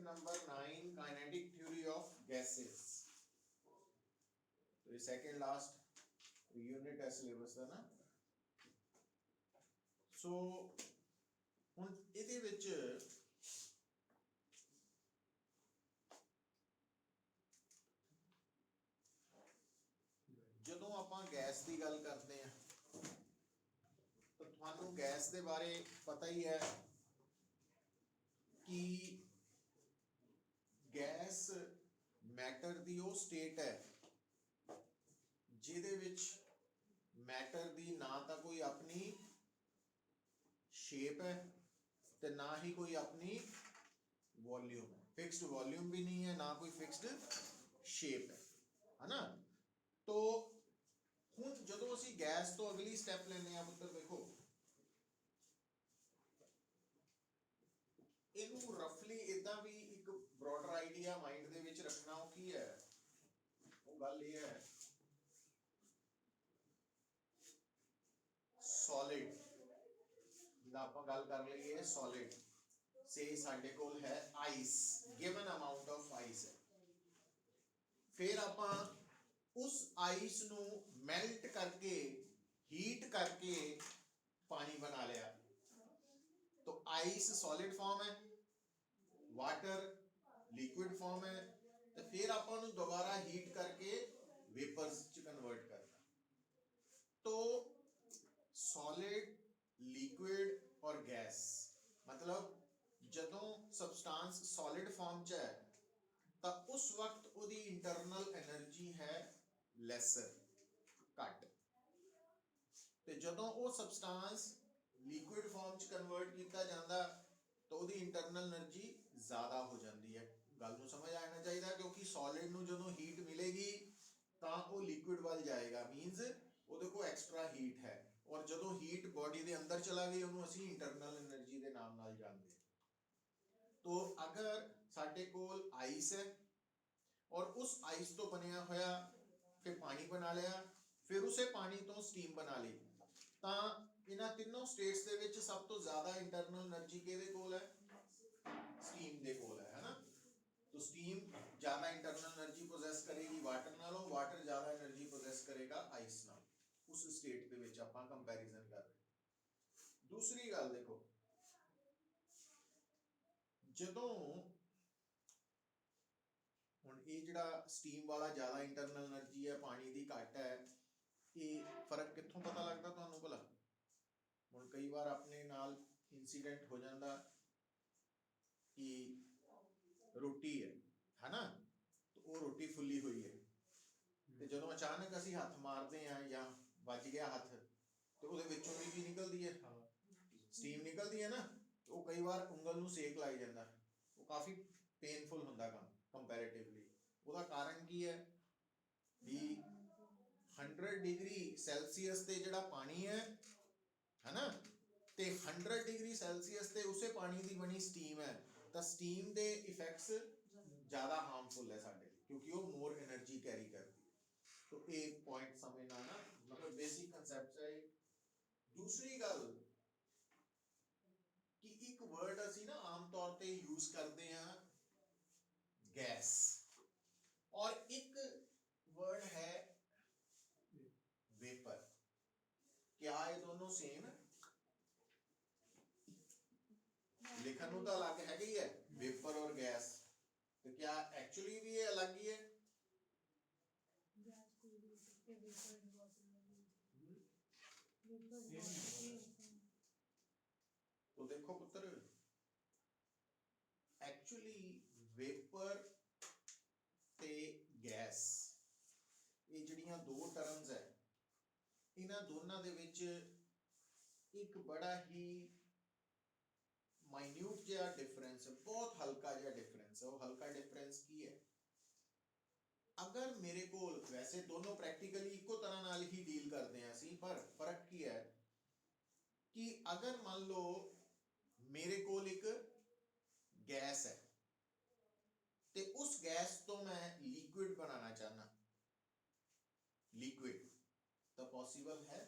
Number 9 kinetic theory of gases. तो ये second last unit है सिलेबस ਦਾ ना। सो ਹੁਣ ਇਹਦੇ ਵਿੱਚ ਜਦੋਂ ਆਪਾਂ ਗੈਸ ਦੀ ਗੱਲ ਕਰਦੇ ਆ ਤਾਂ ਤੁਹਾਨੂੰ ਗੈਸ ਦੇ ਬਾਰੇ ਪਤਾ ਹੀ ਹੈ ਕਿ ਗੈਸ ਮੈਟਰ ਦੀ ਉਹ ਸਟੇਟ ਹੈ ਜਿਹਦੇ ਵਿੱਚ मैटर दी ना तो कोई अपनी शेप है तो ना ही कोई अपनी वॉल्यूम है, फिक्स्ड वॉल्यूम भी नहीं है ना कोई फिक्स्ड शेप है ना। तो हुण जदों असीं गैस तो अगली स्टैप लैने आ पुत्तर देखो इनू रफली इदां भी एक ब्रॉडर आइडिया माइंड दे विच रखना वो की है, वो गल ये है सॉलिड दा आपां गल कर लईए सॉलिड से साडे कोल है ice, given amount of ice है, फिर आपां उस आइस नू मेल्ट करके हीट करके पानी बना लिया। तो आइस सॉलिड फॉर्म है, वाटर लिक्विड फॉर्म है, तो फिर आपां नू दोबारा हीट करके वेपर्स च कन्वर्ट करना। तो सॉलिड लिक्विड और गैस मतलब जदों सबस्टांस सॉलिड फॉर्म च है तो उस वक्त उहदी इंटरनल एनर्जी है लैसर घट, ते जदों वो सबस्टांस लिक्विड फॉर्म च कन्वर्ट किया जाता तो उहदी इंटरनल एनर्जी ज़्यादा हो जाती है। गल नूं समझ आना चाहिए क्योंकि सॉलिड नूं जदों हीट मिलेगी तो वो लिक्विड वाल जाएगा, मीनस उहदे कोल एक्सट्रा हीट है, और जदों हीट बॉडी के अंदर चला गई उन्होंने असीं इंटरनल एनर्जी के नाम नाल जानते हैं। तो अगर साडे कोल आइस है और उस आइस तो बनया होया फिर पानी बना लिया, फिर उसे पानी तो स्टीम बना ली, तो इन्हां तीनों स्टेट्स दे विच सब तो ज़्यादा इंटरनल एनर्जी किहदे कोल है, स्टीम दे कोल है ना। तो स्टीम ज़्यादा इंटरनल एनर्जी पोजेस करेगी वाटर नालों, वाटर ज़्यादा एनर्जी पोजेस करेगा आइस नाल, उस स्टेट दे विच आपां कंपैरिजन कर रहे। दूसरी गल देखो जदों हुण ये जिहड़ा स्टीम वाला ज़्यादा इंटरनल एनर्जी है पानी दी घट है, ये फर्क कित्थों पता लगदा तुहानूं भला? हुण कई बार अपने नाल इंसीडेंट हो जाता कि रोटी है ना, तो वो रोटी फुली हुई है, तो जदों अचानक असीं हत्थ मारते हैं या वज गया हत्थ तो उहदे विचों भी की निकलदी है, स्टीम निकलदी है ना। तो वो कई बार उंगल नूं सेक लग जाता, वो काफ़ी पेनफुल हुंदा काम कंपैरेटिवली। उसका कारण की है भी 100 डिग्री सैल्सीयस ते जिहड़ा पानी है ना, ते 100 डिग्री सैल्सीयस ते उसे पानी की बनी स्टीम है, तो स्टीम के इफेक्ट्स ज़्यादा हार्मफुल है साडे लिए क्योंकि वो मोर एनर्जी कैरी करती है। तो एक पॉइंट समझना ना, मतलब बेसिक कंसेप्ट है। दूसरी गल कि एक वर्ड असी ना आम तौर पे यूज करते हैं गैस, और एक वर्ड है वेपर। क्या ये दोनों सेम है? लिखन तो अलग है ही है वेपर और गैस, तो क्या एक्चुअली भी ये अलग ही है? तो देखो पुत्र एक्चुअली वेपर ते गैस ये जिहड़ियां दो टर्म्स है, इन्हां दोनों दे विच एक बड़ा ही माइन्यूट जिहा डिफरेंस है, बहुत हल्का जिहा डिफरेंस है। वो हल्का डिफरेंस की है, अगर मेरे को वैसे दोनों प्रैक्टिकली इको तरह नाल ही डील करते हैं असीं, पर फर्क की है कि अगर मान लो मेरे को एक गैस है ते उस गैस तो मैं लिक्विड बनाना चाहना, लिक्विड तो पॉसिबल है?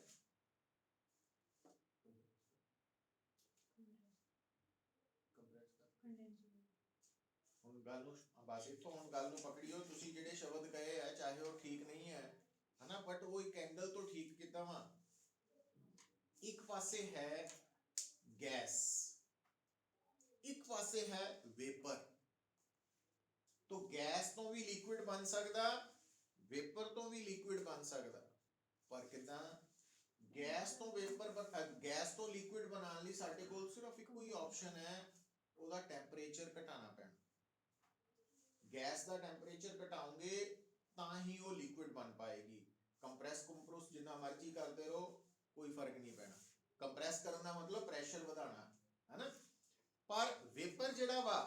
ਹੁਣ ਗੱਲ ਨੂੰ ਬਸ ਇੱਥੋਂ ਹੁਣ ਗੱਲ ਨੂੰ ਪਕੜਿਓ, ਤੁਸੀਂ ਜਿਹੜੇ ਸ਼ਬਦ ਕਹੇ ਆ ਚਾਹੇ ਉਹ ਠੀਕ ਨਹੀਂ ਹੈ ਹਨਾ, ਬਟ ਉਹ ਇੱਕ ਐਂਗਲ ਤੋਂ ਠੀਕ ਕੀਤਾ ਵਾ। ਇੱਕ ਪਾਸੇ ਹੈ ਗੈਸ, ਇੱਕ ਪਾਸੇ ਹੈ ਵੇਪਰ। तो गैस तो भी लिक्विड बन सकता, वेपर तो भी लिक्विड बन सकता, पर किदां गैस तो वेपर गैस तो लिक्विड बनाने लई साडे कोल सिर्फ इक्को ही ऑप्शन है, ਉਹਦਾ ਟੈਂਪਰੇਚਰ ਘਟਾਉਣਾ ਪੈਣਾ। ਗੈਸ ਦਾ ਟੈਂਪਰੇਚਰ ਘਟਾਉਂਗੇ ਤਾਂ ਹੀ ਉਹ ਲਿਕੁਇਡ ਬਣ ਪਾਏਗੀ। ਕੰਪਰੈਸ ਕੰਪਰੈਸ ਜਿੰਨਾ ਮਰਜ਼ੀ ਕਰਦੇ ਰਹੋ ਕੋਈ ਫਰਕ ਨਹੀਂ ਪੈਣਾ। ਕੰਪਰੈਸ ਕਰਨ ਦਾ ਮਤਲਬ ਪ੍ਰੈਸ਼ਰ ਵਧਾਉਣਾ ਹੈ ਨਾ। ਪਰ ਵੇਪਰ ਜਿਹੜਾ ਵਾ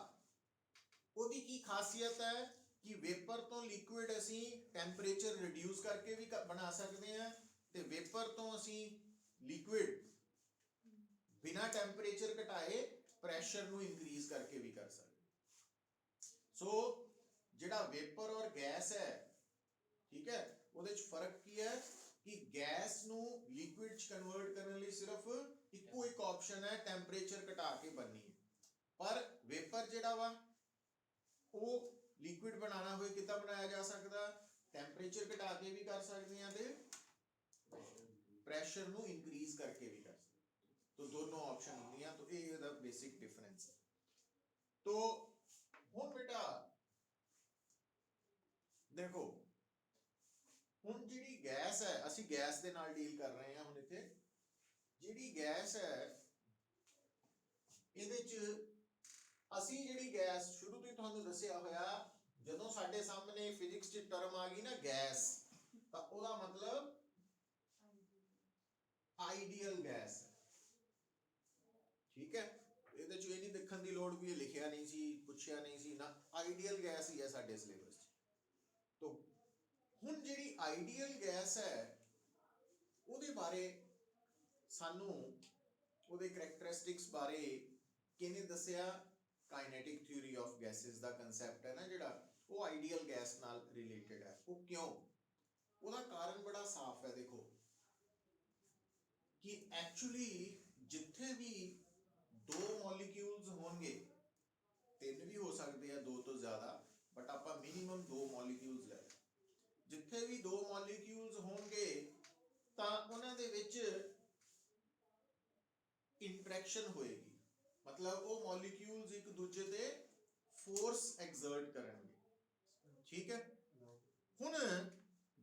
ਉਹਦੀ ਕੀ ਖਾਸੀਅਤ ਹੈ ਕਿ ਵੇਪਰ ਤੋਂ ਲਿਕੁਇਡ ਅਸੀਂ ਟੈਂਪਰੇਚਰ ਰਿਡਿਊਸ ਕਰਕੇ ਵੀ ਬਣਾ ਸਕਦੇ ਹਾਂ, ਤੇ ਵੇਪਰ ਤੋਂ ਅਸੀਂ ਲਿਕੁਇਡ ਬਿਨਾ ਟੈਂਪਰੇਚਰ ਘਟਾਏ ਪ੍ਰੈਸ਼ਰ ਨੂੰ ਇਨਕਰੀਜ਼ ਕਰਕੇ ਵੀ ਕਰ ਸਕਦੇ। ਸੋ ਜਿਹੜਾ ਵੇਪਰ ਔਰ ਗੈਸ ਹੈ, ਠੀਕ ਹੈ, ਉਹਦੇ ਚ ਫਰਕ ਕੀ ਹੈ ਕਿ ਗੈਸ ਨੂੰ ਲਿਕੁਇਡ ਚ ਕਨਵਰਟ ਕਰਨ ਲਈ ਸਿਰਫ ਇੱਕੋ ਇੱਕ ਆਪਸ਼ਨ ਹੈ, ਟੈਂਪਰੇਚਰ ਘਟਾ ਕੇ ਬਣਨੀ ਹੈ। ਪਰ ਵੇਪਰ ਜਿਹੜਾ ਵਾ ਉਹ ਲਿਕੁਇਡ ਬਣਾਉਣਾ ਹੋਏ ਕਿੱਦਾਂ ਬਣਾਇਆ ਜਾ ਸਕਦਾ, ਟੈਂਪਰੇਚਰ ਘਟਾ ਕੇ ਵੀ ਕਰ ਸਕਦੇ ਹਾਂ ਤੇ ਪ੍ਰੈਸ਼ਰ ਨੂੰ ਇਨਕਰੀਜ਼ ਕਰਕੇ ਵੀ ਕਰ ਸਕਦੇ। तो दोनों ऑप्शन होंगे, तो ये द बेसिक डिफरेंस है। तो हुन बेटा देखो, हुन जिहड़ी गैस है, असी गैस दे नाल डील कर रहे हैं। हुन इत्थे जिहड़ी गैस है इहदे च असी जिहड़ी गैस शुरू तो ही तुहानू दस्सिया होया, जदों साडे सामने फिजिक्स च टर्म आ गई ना गैस, तां ओहदा मतलब आइडियल गैस है, ठीक है। ਇਹਦੇ ਚ ਇਹ ਨਹੀਂ ਦੇਖਣ ਦੀ ਲੋੜ ਵੀ ਇਹ ਲਿਖਿਆ ਨਹੀਂ ਸੀ, ਪੁੱਛਿਆ ਨਹੀਂ ਸੀ ਨਾ, ਆਈਡੀਅਲ ਗੈਸ ਹੀ ਹੈ ਸਾਡੇ ਸਿਲੇਬਸ 'ਚ। तो ਹੁਣ ਜਿਹੜੀ ਆਈਡੀਅਲ ਗੈਸ ਹੈ ਉਹਦੇ ਬਾਰੇ ਸਾਨੂੰ ਉਹਦੇ ਕਰੈਕਟਰਿਸਟਿਕਸ ਬਾਰੇ ਕਿਹਨੇ ਦੱਸਿਆ, ਕਾਈਨੈਟਿਕ ਥਿਊਰੀ ਆਫ ਗੈਸਿਸ ਦਾ ਕਨਸੈਪਟ ਹੈ ਨਾ ਜਿਹੜਾ, ਉਹ ਆਈਡੀਅਲ ਗੈਸ ਨਾਲ ਰਿਲੇਟਡ ਹੈ। ਉਹ ਕਿਉਂ, ਉਹਦਾ ਕਾਰਨ ਬੜਾ ਸਾਫ਼ ਹੈ। ਦੇਖੋ ਕਿ ਐਕਚੁਅਲੀ ਜਿੱਥੇ ਵੀ दो मॉलिक्यूल्स होंगे, तीन भी हो सकते हैं, दो तो ज्यादा, बट आप मिनिमम दो मॉलिक्यूल्स ले, जिथे भी दो मॉलिक्यूल्स होंगे तां उन्हां दे विच इंटरैक्शन होएगी, मतलब वो मॉलिक्यूल्स एक दूजे ते फोर्स एक्सर्ट करनगे, ठीक है। हुण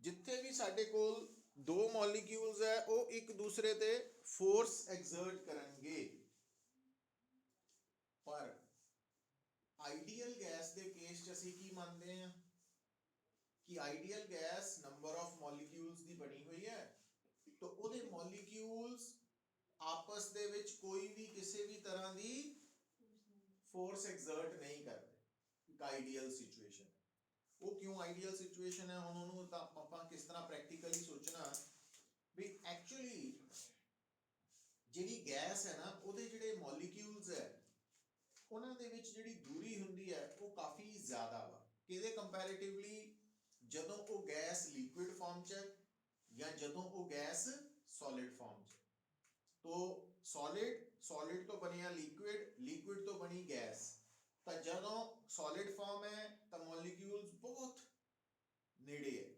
जिथे भी साडे कोल दो मॉलिक्यूल्स है वो एक दूसरे ते फोर्स एक्सर्ट करनगे, पर आइडियल गैस के केस च असीं की मानते हैं कि ideal gas number of molecules दी बनी हुई है, तो उहदे मॉलिक्यूल्स आपस दे विच कोई भी किसी भी तरह दी फोर्स एक्सर्ट नहीं करते। एक आइडियल सिचुएशन है। वो क्यों आइडियल सिचुएशन है, हुण उहनूं तां आपां किस तरह प्रैक्टिकली सोचना भी एक्चुअली जिहड़ी गैस है ना उहदे जिहड़े मॉलिक्यूल्स है ਉਹਨਾਂ ਦੇ ਵਿੱਚ ਜਿਹੜੀ ਦੂਰੀ ਹੁੰਦੀ ਹੈ ਉਹ ਕਾਫੀ ਜ਼ਿਆਦਾ ਵਾ, ਕਿਹਦੇ ਕੰਪੈਰੀਟਿਵਲੀ, ਜਦੋਂ ਉਹ ਗੈਸ ਲਿਕੁਇਡ ਫਾਰਮ 'ਚ ਜਾਂ ਜਦੋਂ ਉਹ ਗੈਸ ਸੋਲਿਡ ਫਾਰਮ 'ਚ। तो सॉलिड तो बनिया लिक्विड तो बनी गैस, तो ਜਦੋਂ सॉलिड फॉर्म है तो मॉलिक्यूल्स बहुत नेड़े है,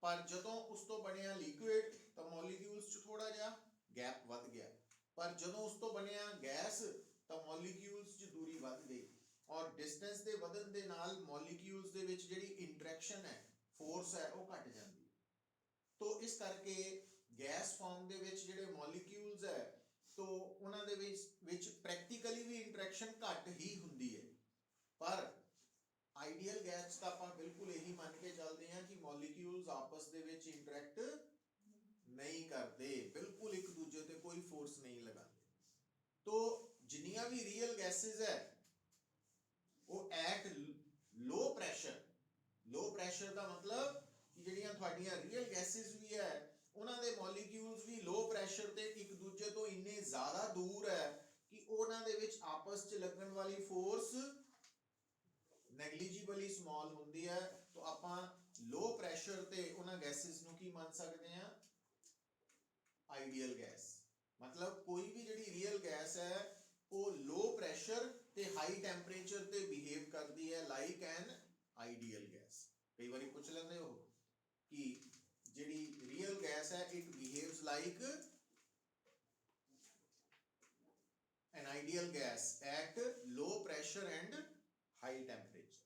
पर ਜਦੋਂ ਉਸ ਤੋਂ ਬਣਿਆ ਲਿਕੁਇਡ ਤਾਂ ਮੋਲੀਕਿਊਲਸ 'ਚ ਥੋੜਾ ਜਿਹਾ ਗੈਪ ਵੱਧ ਗਿਆ, ਪਰ ਜਦੋਂ ਉਸ ਤੋਂ ਬਣਿਆ ਗੈਸ ਤਾਂ ਮੋਲੀਕਿਊਲਸ 'ਚ ਦੂਰੀ ਵੱਧ ਗਈ, ਔਰ ਡਿਸਟੈਂਸ ਦੇ ਵਧਣ ਦੇ ਨਾਲ ਮੋਲੀਕਿਊਲਸ ਦੇ ਵਿੱਚ ਜਿਹੜੀ ਇੰਟਰੈਕਸ਼ਨ ਹੈ, ਫੋਰਸ ਹੈ, ਉਹ ਘਟ ਜਾਂਦੀ ਹੈ। तो इस करके गैस फॉर्म ਦੇ ਵਿੱਚ ਜਿਹੜੇ ਮੋਲੀਕਿਊਲਸ ਹੈ तो ਉਹਨਾਂ ਦੇ ਵਿੱਚ ਪ੍ਰੈਕਟੀਕਲੀ ਵੀ ਇੰਟਰੈਕਸ਼ਨ ਘੱਟ ਹੀ ਹੁੰਦੀ ਹੈ, ਪਰ ਆਈਡੀਅਲ ਗੈਸ ਤਾਂ ਆਪਾਂ ਬਿਲਕੁਲ ਇਹੀ ਮੰਨ ਕੇ ਚੱਲਦੇ ਹਾਂ ਕਿ ਮੋਲੀਕਿਊਲਸ ਆਪਸ ਦੇ ਵਿੱਚ ਇੰਟਰੈਕਟ ਨਹੀਂ ਕਰਦੇ, ਬਿਲਕੁਲ ਇੱਕ ਦੂਜੇ ਤੇ ਕੋਈ ਫੋਰਸ ਨਹੀਂ ਲਗਾਉਂਦੇ। तो जिन्नियां भी रियल गैसेस है वो एट लो प्रेशर का मतलब कि ਜਿਹੜੀਆਂ ਤੁਹਾਡੀਆਂ ਰੀਅਲ ਗੈਸਿਸ ਵੀ ਹੈ ਉਹਨਾਂ ਦੇ ਮੋਲੀਕਿਊਲਸ ਵੀ ਲੋ ਪ੍ਰੈਸ਼ਰ ਤੇ ਇੱਕ ਦੂਜੇ ਤੋਂ ਇੰਨੇ ਜ਼ਿਆਦਾ ਦੂਰ ਹੈ ਕਿ ਉਹਨਾਂ ਦੇ ਵਿੱਚ ਆਪਸ 'ਚ ਲੱਗਣ ਵਾਲੀ ਫੋਰਸ ਨੈਗਲੀਜੀਬਲੀ ਸਮਾਲ ਹੁੰਦੀ ਹੈ। तो ਆਪਾਂ ਲੋ ਪ੍ਰੈਸ਼ਰ ਤੇ ਉਹਨਾਂ ਗੈਸਿਸ ਨੂੰ ਕੀ ਮੰਨ ਸਕਦੇ ਹਾਂ, ਆਈਡੀਅਲ ਗੈਸ। मतलब कोई भी ਜਿਹੜੀ ਰੀਅਲ ਗੈਸ ਹੈ ਉਹ ਲੋ ਪ੍ਰੈਸ਼ਰ ਤੇ ਹਾਈ ਟੈਂਪਰੇਚਰ ਤੇ ਬਿਹੇਵ करती है लाइक एन आइडियल गैस। कई बार पूछ लेंगे हो कि जिहड़ी रियल गैस है it behaves like an ideal gas at low pressure and high temperature.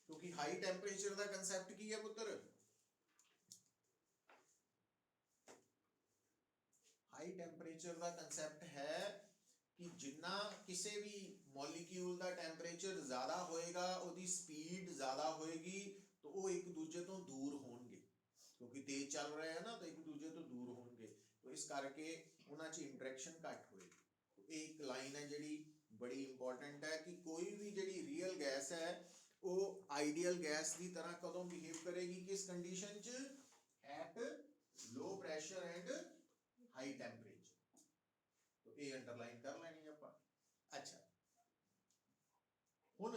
क्योंकि हाई टेम्परेचर का कंसैप्ट की है पुत्र, हाई टेम्परेचर का कंसैप्ट है कि जिन्ना किसी भी मॉलिक्यूल का टेम्परेचर ज्यादा होएगा उसकी स्पीड ज्यादा होएगी तो वो एक दूजे तो दूर होंगे, क्योंकि तेज चल रहे हैं ना तो एक दूजे तो दूर होंगे, तो इस करके उन्हां च इंटरेक्शन घट होएगी। एक लाइन है जिहड़ी बड़ी इंपॉर्टेंट है कि कोई भी जिहड़ी रियल गैस है वो आइडियल गैस की तरह कदों बिहेव करेगी, किस कंडीशन च, at low pressure and high temperature. तो ये अंडरलाइन कर लेनी है ਆਪਾਂ। अच्छा हुण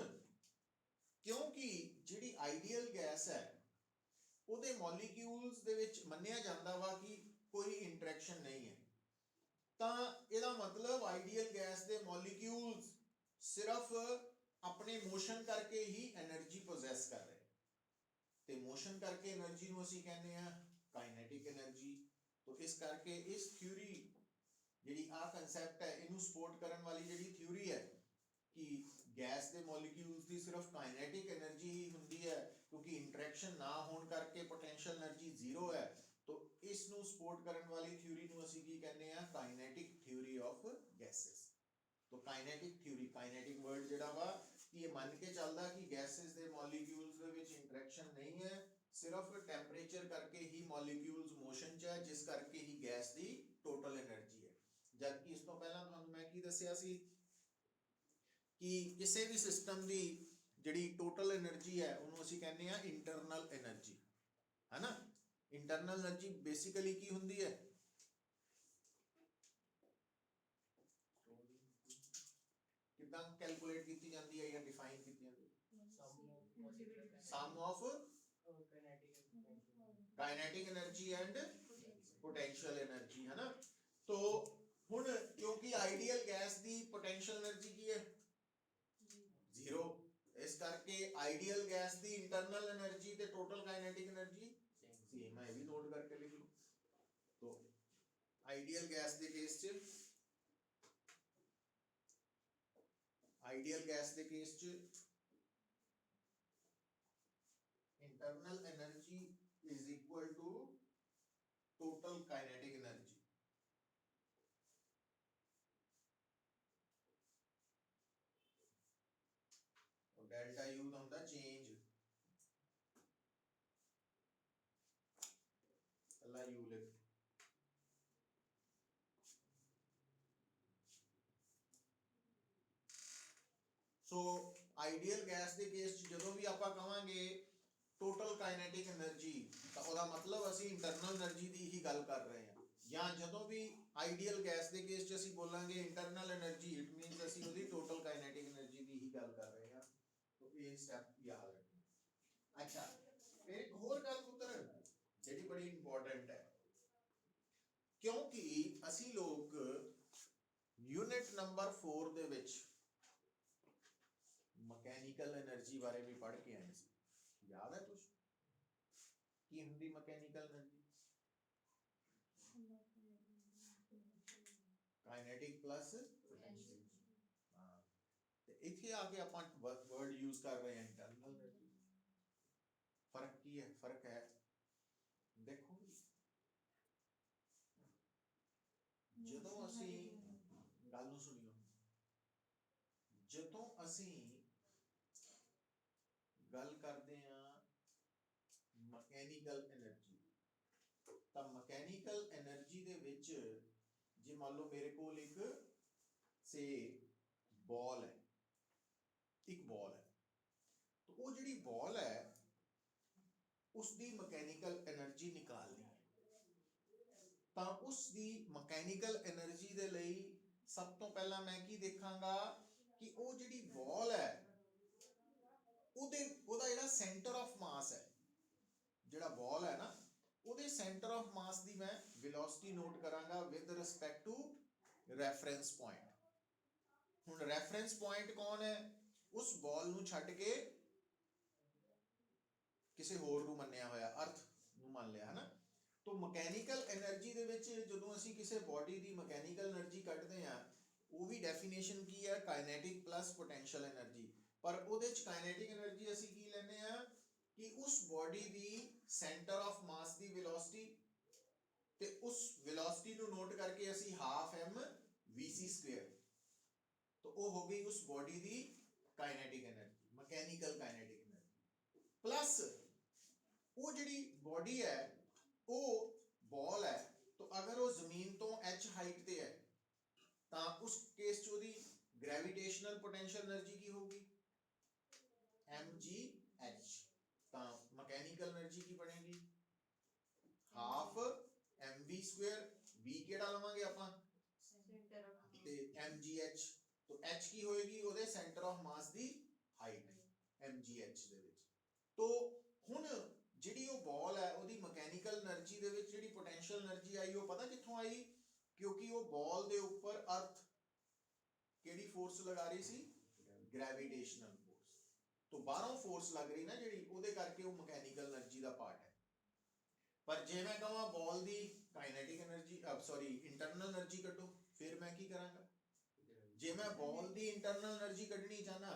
क्योंकि जिहड़ी आइडियल गैस है ਉਹਦੇ ਮੋਲੀਕਿਊਲਸ ਦੇ ਵਿੱਚ ਮੰਨਿਆ ਜਾਂਦਾ ਵਾ ਕਿ ਕੋਈ ਇੰਟਰੈਕਸ਼ਨ ਨਹੀਂ ਹੈ, ਤਾਂ ਇਹਦਾ ਮਤਲਬ ਆਈਡੀਅਲ ਗੈਸ ਦੇ ਮੋਲੀਕਿਊਲਸ ਸਿਰਫ ਆਪਣੇ ਮੋਸ਼ਨ ਕਰਕੇ ਹੀ એનર્ਜੀ ਪੋਜੈਸ ਕਰ ਰਹੇ, ਤੇ ਮੋਸ਼ਨ ਕਰਕੇ એનર્ਜੀ ਨੂੰ ਅਸੀਂ ਕਹਿੰਦੇ ਆ ਕਾਈਨੈਟਿਕ એનર્ਜੀ। तो इस करके इस थ्योरी जिहड़ी आ कंसैप्ट है इनू सपोर्ट करने वाली जिहड़ी थ्योरी है कि गैस के मॉलिक्यूल्स की सिर्फ काइनेटिक एनर्जी ही हुंदी है, क्योंकि इंटरैक्शन ना होने करके पोटेंशियल एनर्जी जीरो है, तो इस नू सपोर्ट करने वाली थ्योरी नू असीं की कहने आ काइनेटिक थ्योरी ऑफ गैसेस। तो काइनेटिक थ्योरी, काइनेटिक वर्ड जिहड़ा वा ये मान के चलदा कि गैसेस के मॉलिक्यूल्स दे विच इंटरैक्शन नहीं है, सिर्फ टेम्परेचर करके ही मॉलिक्यूल्स मोशन च है, जिस करके ही गैस की टोटल एनर्जी है। जबकि इस तो पहला तुहानू मैं की दस्सिया सी कि किसी भी सिस्टम की जिहड़ी टोटल एनर्जी है उन्होंने असीं कहने आ इंटरनल एनर्जी, है ना। इंटरनल एनर्जी बेसिकली की हुंदी है, किदां कैलकुलेट की जाती है या डिफाइन की जाती है, sum of kinetic energy and potential energy, है ना। तो हुण क्योंकि आइडियल गैस की पोटेंशियल एनर्जी की है जीरो, इस करके आइडियल गैस की इंटरनल एनर्जी ते टोटल काइनेटिक एनर्जी सेम है, ये भी नोट करके लिख लो। तो आइडियल गैस के केस च, आइडियल गैस के केस च internal energy is equal to total kinetic energy. और डेल्टा यू का होता चेंज, अल्लाह यू लिख। सो आइडियल गैस के केस जो भी आप कहांगे टोटल काइनेटिक एनर्जी, तो उसका मतलब असी इंटरनल एनर्जी की ही गल कर रहे हैं, या जो भी आइडियल गैस के केस असी बोलांगे इंटरनल एनर्जी, इट मीनस असी उसकी टोटल काइनेटिक एनर्जी की ही गल कर रहे हैं। तो ये स्टेप याद रखना। अच्छा फिर एक होर गल पुत्र जिहड़ी बड़ी इंपॉर्टेंट है, क्योंकि असी लोग यूनिट नंबर 4 दे विच मैकेनिकल एनर्जी बारे भी पढ़ के आए सी, याद है कुछ की हुंदी mechanical energy, kinetic plus potential. हां ते इथे आके अपन वर्ड यूज कर रहे हैं इंटरनल एनर्जी। फर्क की है, फर्क है देखो जदों असी गल नूं सुनियो, जदों असी गल करते हैं मैकेनिकल एनर्जी, तो मैकेनिकल एनर्जी दे विच जे मान लो मेरे को एक से बॉल है, एक बॉल है, तो वो जिहड़ी बॉल है उसकी मैकेनिकल एनर्जी निकालनी है, तो उसकी मैकेनिकल एनर्जी दे लई सब तो पहला मैं की देखांगा कि वो जिहड़ी बॉल है ਉਹਦਾ ਜਿਹੜਾ सेंटर ऑफ मास है, ਜਿਹੜਾ बॉल है ना ਉਹਦੇ सेंटर ऑफ मास ਦੀ मैं वेलोसिटी नोट करांगा with respect to reference point. ਹੁਣ ਰੈਫਰੈਂਸ ਪੁਆਇੰਟ ਕੌਣ ਹੈ? ਉਸ ਬॉल ਨੂੰ ਛੱਡ ਕੇ ਕਿਸੇ ਹੋਰ ਨੂੰ ਮੰਨਿਆ ਹੋਇਆ, ਅਰਥ ਨੂੰ ਮੰਨ ਲਿਆ, ਹੈ ਨਾ। तो ਮਕੈਨੀਕਲ એનર્ਜੀ ਦੇ ਵਿੱਚ ਜਦੋਂ ਅਸੀਂ ਕਿਸੇ ਬੋਡੀ ਦੀ ਮਕੈਨੀਕਲ એનર્ਜੀ ਕੱਢਦੇ ਆ, ਉਹ ਵੀ ਡੈਫੀਨੇਸ਼ਨ ਕੀ ਹੈ? Kinetic plus potential energy. ਪਰ ਉਹਦੇ ਚ ਕਾਈਨੈਟਿਕ એનર્ਜੀ ਅਸੀਂ ਕੀ ਲੈਂਦੇ ਆ ਕਿ ਉਸ body the centre of mass the velocity, ਤੇ ਉਸ ਵੈਲੋਸਿਟੀ ਨੂੰ ਨੋਟ ਕਰਕੇ ਅਸੀਂ ਹਾਫ m vc², तो वो हो गई उस बॉडी दी kinetic energy, mechanical kinetic energy. Plus वो जिहड़ी बॉडी है वो बॉल है, तो अगर वो जमीन तो h हाइट ते है तो उस केस च ओदी ग्रेविटेशनल पोटेंशियल एनर्जी की होगी? mgh। तो मैकेनिकल एनर्जी की बनेगी हाफ mv², v केड़ा लवांगे आपां? सेंटर ऑफ ते mgh। तो h की होएगी ਉਹਦੇ centre of mass the height mgh ਦੇ ਵਿੱਚ। तो ਹੁਣ ਜਿਹੜੀ ਉਹ ਬਾਲ ਹੈ ਉਹਦੀ ਮਕੈਨੀਕਲ એનર્ਜੀ ਦੇ ਵਿੱਚ ਜਿਹੜੀ ਪੋਟੈਂਸ਼ੀਅਲ એનર્ਜੀ ਆਈ, ਉਹ ਪਤਾ ਕਿੱਥੋਂ ਆਈ? ਕਿਉਂਕਿ ਉਹ ਬਾਲ ਦੇ ਉੱਪਰ ਅਰਥ ਕਿਹੜੀ ਫੋਰਸ ਲਗਾ ਰਹੀ ਸੀ? Gravitational force. तो ਬਾਹਰੋਂ ਫੋਰਸ ਲੱਗ ਰਹੀ ਨਾ ਜਿਹੜੀ, ਉਹਦੇ ਕਰਕੇ ਉਹ ਮਕੈਨੀਕਲ એનર્ਜੀ ਦਾ ਪਾਰਟ ਹੈ। ਪਰ ਜੇ ਮੈਂ ਕਹਾਂ ਬਾਲ ਦੀ kinetic energy, sorry internal energy ਕੱਢੋ, ਫਿਰ ਮੈਂ ਕੀ ਕਰਾਂਗਾ? ਜੇ ਮੈਂ ਬॉल ਦੀ ਇੰਟਰਨਲ એનર્ਜੀ ਕੱਢਣੀ ਚਾਹਨਾ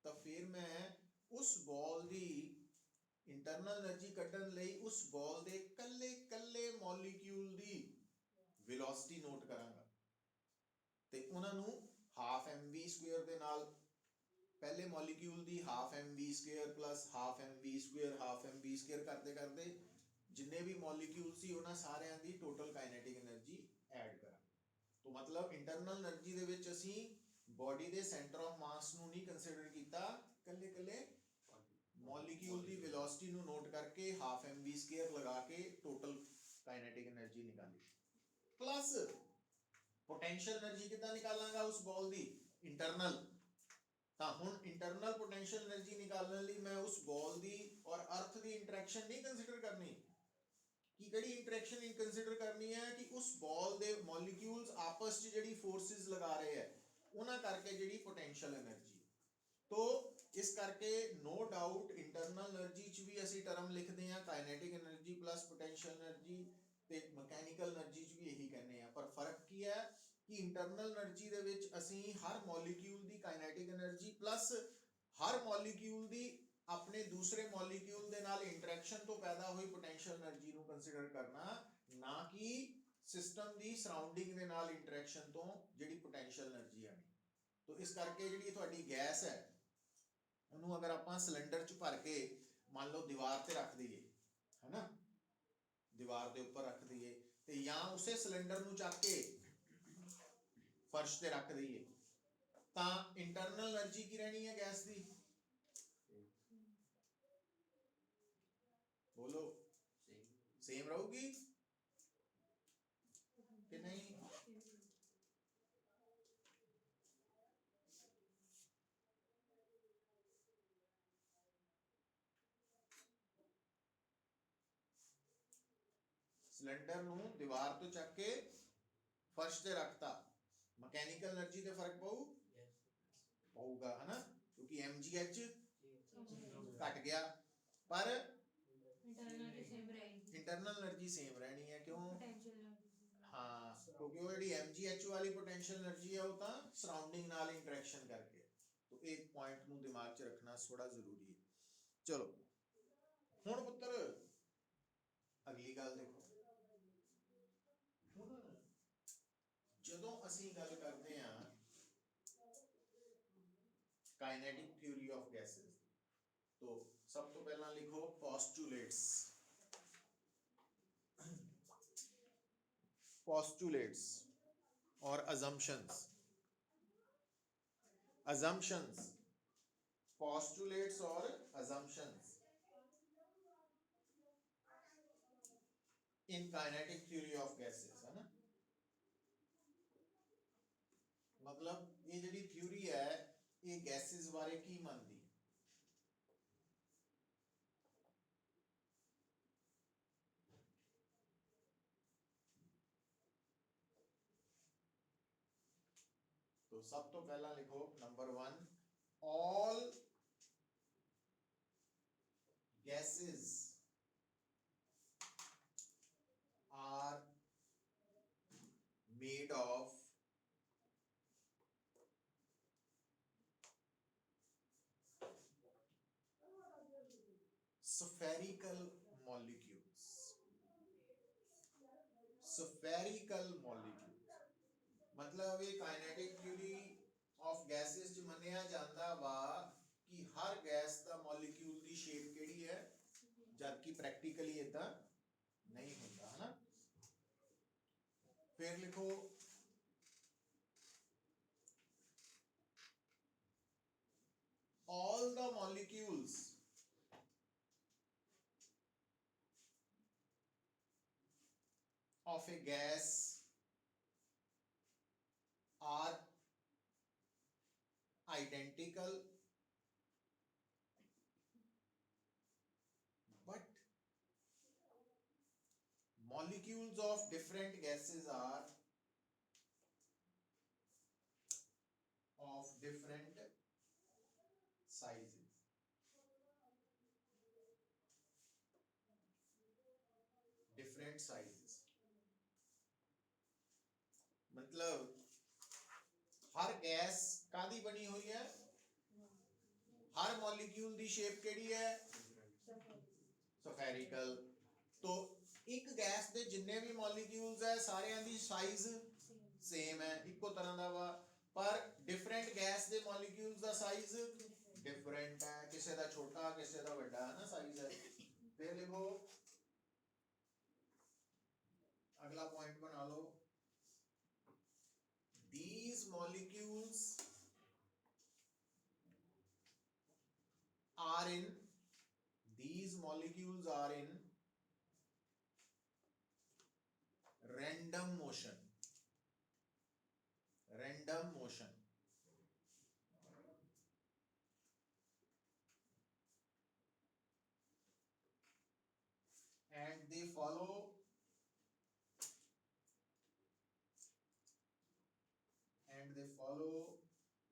ਤਾਂ ਫਿਰ ਮੈਂ ਉਸ ਬॉल ਦੀ ਇੰਟਰਨਲ એનર્ਜੀ ਕੱਢਣ ਲਈ ਉਸ ਬॉल ਦੇ ਕੱਲੇ ਮੋਲੀਕਿਊਲ ਦੀ ਵੈਲੋਸਿਟੀ ਨੋਟ ਕਰਾਂਗਾ, ਤੇ ਉਹਨਾਂ ਨੂੰ ਹਾਫ mv² ਦੇ ਨਾਲ, ਪਹਿਲੇ ਮੋਲੀਕਿਊਲ ਦੀ half mv² plus half mv² half mv² ਕਰਦੇ ਕਰਦੇ ਜਿੰਨੇ ਵੀ ਮੋਲੀਕਿਊਲ ਸੀ ਉਹਨਾਂ ਸਾਰਿਆਂ ਦੀ ਟੋਟਲ ਕਾਈਨੈਟਿਕ એનર્ਜੀ ਐਡ ਕਰਾਂਗੇ। तो मतलब इंटरनल एनर्जी ਦੇ ਵਿੱਚ ਅਸੀਂ ਬੋਡੀ ਦੇ ਸੈਂਟਰ ਆਫ ਮਾਸ ਨੂੰ ਨਹੀਂ ਕੰਸੀਡਰ ਕੀਤਾ, ਕੱਲੇ ਮੋਲੀਕਿਊਲ ਦੀ ਵੈਲੋਸਿਟੀ ਨੂੰ ਨੋਟ ਕਰਕੇ ਹਾਫ mv² ਲਗਾ ਕੇ ਟੋਟਲ ਕਾਈਨੈਟਿਕ એનર્ਜੀ ਨਿਕਾਲੀ। ਪਲੱਸ ਪੋਟੈਂਸ਼ੀਅਲ એનર્ਜੀ ਕਿੱਦਾਂ ਨਿਕਾਲਾਂਗਾ ਉਸ ਬॉल ਦੀ? ਇੰਟਰਨਲ। ਤਾਂ ਹੁਣ ਇੰਟਰਨਲ ਪੋਟੈਂਸ਼ੀਅਲ એનર્ਜੀ ਨਿਕਾਲਣ ਲਈ ਮੈਂ ਉਸ ਬॉल ਦੀ ਔਰ ਅਰਥ ਦੀ ਇੰਟਰੈਕਸ਼ਨ ਨਹੀਂ ਕੰਸੀਡਰ ਕਰਨੀ। कि कड़ी इंटरेक्शन कंसीडर करनी है कि उस बॉल दे मॉलिक्यूल्स आपस च जिहड़ी फोर्सेस लगा रहे हैं उन्हां करके जिहड़ी पोटेंशियल एनर्जी। तो इस करके नो डाउट इंटरनल एनर्जी च भी असी टर्म लिखते हैं kinetic energy plus potential energy, ते मैकेनिकल एनर्जी च भी यही कहने हैं। पर फर्क की है कि इंटरनल एनर्जी दे विच असी हर मॉलिक्यूल दी काइनेटिक एनर्जी प्लस हर मॉलिक्यूल दी अपने दूसरे मॉलिक्यूल दे नाल इंटरेक्शन तो पैदा हुई पोटेंशियल एनर्जी नू कंसीडर करना, ना कि सिस्टम दी सराउंडिंग दे नाल इंटरेक्शन तो जिहड़ी पोटेंशियल एनर्जी आनी। तो इस करके जिहड़ी तुहाडी गैस है उन्होंने अगर आपां सिलेंडर च भर के मान लो दीवार ते रख दईए, है ना, दीवार के उपर रख दईए, ते या उसे सिलेंडर नू चक के फर्श ते रख दईए, तां इंटरनल एनर्जी की रहनी है गैस दी? बोलो, सेम रहूगी कि नहीं? सिलेंडर नू दीवार तो चक के फर्श ते रखता, मैकेनिकल एनर्जी ते फर्क पऊगा, है ना, क्योंकि mgh घट गया, पर इंटरनल एनर्जी सेम रहनी है। क्यों? हाँ, क्योंकि वो जी mgh वाली पोटेंशियल एनर्जी है वो तो सराउंडिंग नाल इंटरेक्शन करके। तो एक पॉइंट नू दिमाग च रखना थोड़ा जरूरी है। चलो हुण पुत्र अगली गल देखो, जदों असीं गल करते हैं काइनेटिक थ्योरी ऑफ गैसेस, तो सब तो पहला लिखो पोस्टुलेट्स। पोस्टुलेट्स और assumptions, assumptions, postulates और assumptions in kinetic theory of gases, है ना। मतलब ये जिहड़ी थ्योरी है ये गैसेस बारे की मनदी? तो तो सब तो पहला लिखो number 1, all gases are made of spherical molecules. Spherical molecules मतलब ये काइनेटिक थ्योरी ऑफ गैसेस च मन्निया जांदा वा कि हर गैस दा मॉलिक्यूल दी शेप केड़ी है, जबकि प्रैक्टिकली इदा नहीं होता है ना। फिर लिखो all the molecules of a gas are identical but molecules of different gases are of different sizes. Different sizes मतलब हर गैस कादी बनी हुई है, हर मॉलिक्यूल दी शेप केड़ी है, स्फेरिकल। तो एक गैस दे जिन्ने भी मॉलिक्यूल्स है सारियां दी साइज सेम है, इको तरह दा वा, पर डिफरेंट गैस दे मॉलिक्यूल्स दा साइज डिफरेंट है, किसी दा छोटा किसी दा बड़ा है ना साइज है। फिर लिखो अगला पॉइंट बना लो, these molecules are in random motion and they follow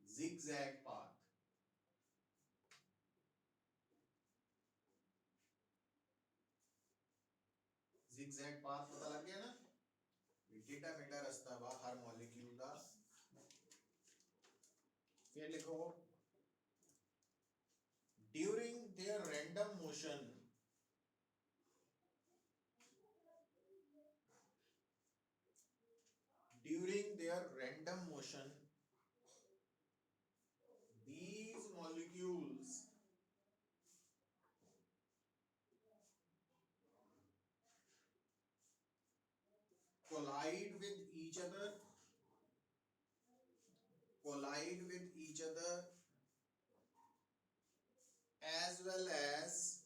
zigzag path. zigzag path पता लग गया ना, टेढ़ा मेढ़ा रास्ता वा हर मॉलिक्यूल का। फिर लिखो during their random motion these molecules collide with each other as well as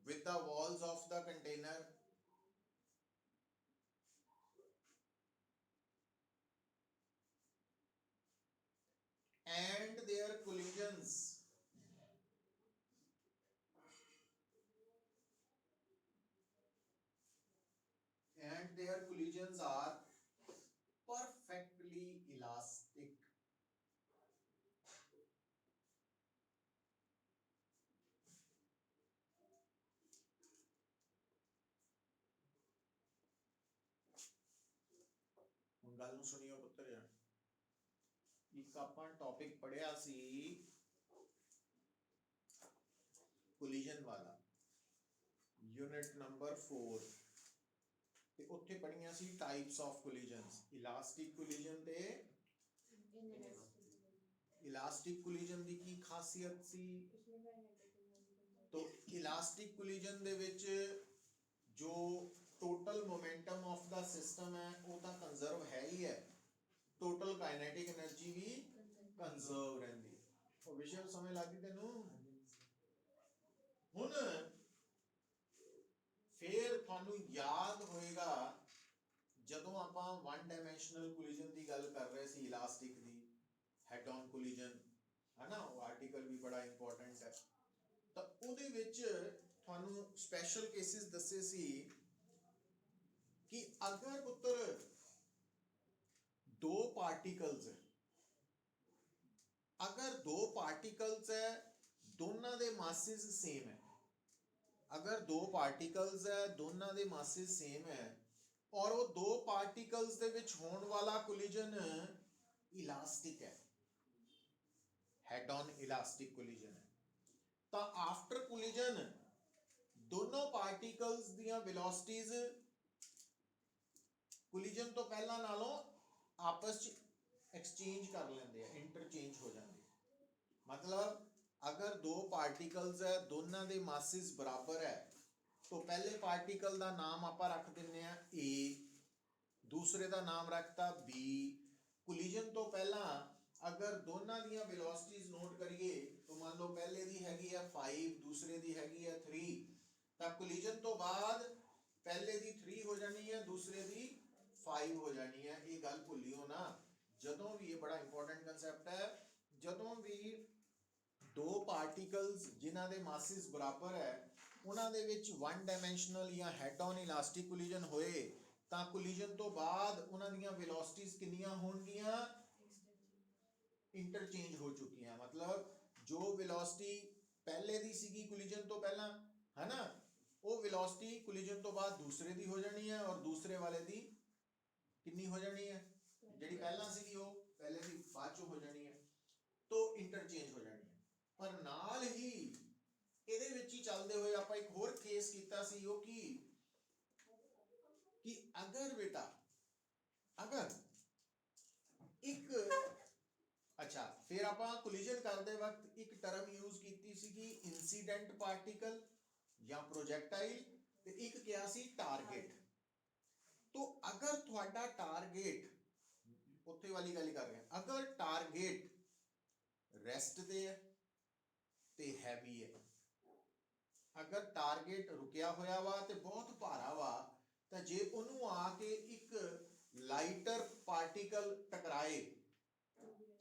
with the walls of the container and their collisions are perfectly elastic. ਹੁਣ ਗੱਲ ਨੂੰ ਸੁਣਿਓ ਪੁੱਤਰ, ਇੱਕ ਆਪਾਂ ਟੌਪਿਕ ਪੜਿਆ ਸੀ ਕੋਲੀਜਨ ਵਾਲਾ, यूनिट नंबर 4 ਤੇ ਉੱਥੇ ਪੜੀਆਂ ਸੀ ਟਾਈਪਸ ਆਫ ਕੋਲੀਜਨਸ, ਇਲਾਸਟਿਕ ਕੋਲੀਜਨ ਤੇ ਇਲਾਸਟਿਕ ਕੋਲੀਜਨ ਦੀ ਕੀ ਖਾਸੀਅਤ ਸੀ। तो इलास्टिक कोलिजन दे विच जो total momentum of the system है वो तो कंजर्व है ही है, टोटल काइनेटिक एनर्जी भी कंजर्व रहंदी। और विषय समझ लग गई तेनू। हुण फिर थानू याद होएगा जदों आपां वन डायमेंशनल कोलिजन की गल कर रहे सी, इलास्टिक दी हेड ऑन कोलिजन है ना, वो आर्टिकल भी बड़ा इंपॉर्टेंट है। तो ਉਹਦੇ ਵਿੱਚ ਤੁਹਾਨੂੰ ਸਪੈਸ਼ਲ ਕੇਸਿਸ ਦੱਸੇ ਸੀ कि अगर पुत्र दो पार्टिकल्स है, अगर दो पार्टिकल्स है दोनों दे मासिस सेम है, अगर दो पार्टिकल्स है दोनों दे मासिस सेम है और वो दो पार्टिकल्स दे विच होने वाला कोलिजन इलास्टिक है, हेड ऑन इलास्टिक कोलिजन है, तो आफ्टर कोलिजन दोनों पार्टिकल्स दियां वेलोसिटीज कोलिजन तो पहला नालों आपस च एक्सचेंज कर लेंदे हैं, इंटरचेंज हो जाते हैं। मतलब अगर दो पार्टिकल्स है दोनों दे मासिस बराबर है तो पहले पार्टिकल का नाम आप रख देने ए, दूसरे का नाम रखता बी। कोलिजन तो पहला अगर दोनों दियां वेलोसिटीज नोट करिए तो मान लो पहले दी हैगी है 5, दूसरे दी हैगी है 3, तो कोलिजन तो बाद पहले दी 3 हो जानी है, दूसरे दी 5 हो जानी है। ये गल भुलियो ना, जदों भी, ये बड़ा इंपॉर्टेंट कंसैप्ट है, जदों भी दो पार्टिकल्स जिन्हां दे मासिस बराबर है उन्हां दे विच वन डायमेंशनल या हेड ऑन इलास्टिक कोलिजन होए तां कोलिजन तो बाद उन्हां दियां वेलोसिटीज कितनियां होणगियां, इंटरचेंज हो चुकी हैं। मतलब जो वेलोसिटी पहले दी सीगी कोलिजन तो पहला, है ना, वो वेलोसिटी कोलिजन तो बाद दूसरे दी हो जानी है और दूसरे वाले दी कितनी हो जानी है, जिहड़ी पहला सीगी वो पहले दी बाद चों हो जानी है, तो इंटरचेंज हो जानी है। पर नाल ही ਇਹਦੇ ਵਿੱਚ ਹੀ ਚੱਲਦੇ ਹੋਏ ਆਪਾਂ ਇੱਕ ਹੋਰ ਕੇਸ ਕੀਤਾ ਸੀ ਉਹ ਕਿ ਅਗਰ ਬੇਟਾ ਅਗਰ ਇੱਕ अच्छा फिर आप कोलिजन करते वक्त एक टर्म यूज की सी इंसीडेंट पार्टिकल या प्रोजेक्टाइल ते एक क्या सी टारगेट। तो अगर थोड़ा टारगेट उत्थे वाली गल कर रहे हैं, अगर टारगेट रेस्ट दे है ते हैवी है, अगर टारगेट रुकिया होया वा ते बहुत भारा वा तो जे उन्होंने आके एक लाइटर पार्टिकल टकराए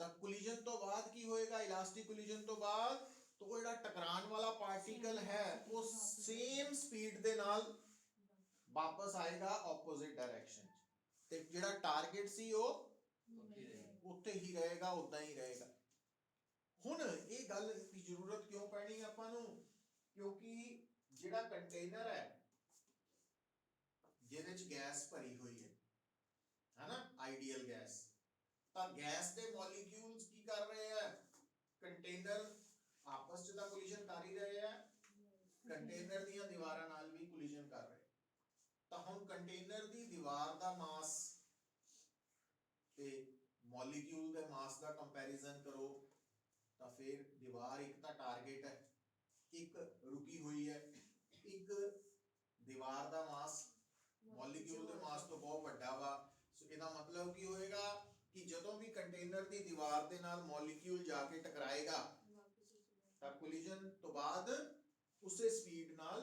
तो कोलिजन तो बाद की होएगा, इलास्टिक कोलिजन तो बाद तो वो ਜਿਹੜਾ ਟਕਰਾਉਣ वाला पार्टिकल है वो सेम स्पीड ਦੇ ਨਾਲ वापस आएगा ऑपोजिट डायरेक्शन ਤੇ ਜਿਹੜਾ टारगेट ਸੀ ਉਹ ਉੱਥੇ ਹੀ ਰਹੇਗਾ, ਉਦਾਂ ਹੀ ਰਹੇਗਾ। ਹੁਣ ਇਹ ਗੱਲ ਦੀ ਜ਼ਰੂਰਤ ਕਿਉਂ ਪੈਣੀ ਆਪਾਂ ਨੂੰ, ਕਿਉਂਕਿ ਜਿਹੜਾ ਕੰਟੇਨਰ ਹੈ ਜਿਹਦੇ ਵਿੱਚ ਗੈਸ ਭਰੀ ਹੋਈ ਹੈ ਨਾ, ਆਈਡੀਅਲ ਗੈਸ, ਤਾਂ ਗੈਸ ਦੇ ਮੋਲੀਕਿਊਲਸ ਕੀ ਕਰ ਰਹੇ ਆ, ਕੰਟੇਨਰ ਆਪਸ ਚ ਤਾਂ ਕੋਲੀਜਨ ਕਰ ਹੀ ਰਹੇ ਆ, ਕੰਟੇਨਰ ਦੀਆਂ ਦੀਵਾਰਾਂ ਨਾਲ ਵੀ ਕੋਲੀਜਨ ਕਰ ਰਹੇ। ਤਾਂ ਹੁਣ ਕੰਟੇਨਰ ਦੀ ਦੀਵਾਰ ਦਾ ਮਾਸ ਤੇ ਮੋਲੀਕਿਊਲ ਦੇ ਮਾਸ ਦਾ ਕੰਪੈਰੀਜ਼ਨ ਕਰੋ ਤਾਂ ਫਿਰ ਦੀਵਾਰ ਇੱਕ ਤਾਂ ਟਾਰਗੇਟ ਹੈ, ਇੱਕ ਰੁਕੀ ਹੋਈ ਹੈ, ਇੱਕ ਦੀਵਾਰ ਦਾ ਮਾਸ ਮੋਲੀਕਿਊਲ ਦੇ ਮਾਸ ਤੋਂ ਬਹੁਤ ਵੱਡਾ ਵਾ। ਸੋ ਇਹਦਾ ਮਤਲਬ ਕੀ ਹੋਏਗਾ कि जदों भी कंटेनर की दीवार के नाल मॉलिक्यूल जाके टकराएगा तो कोलिजन तो बाद उसे स्पीड नाल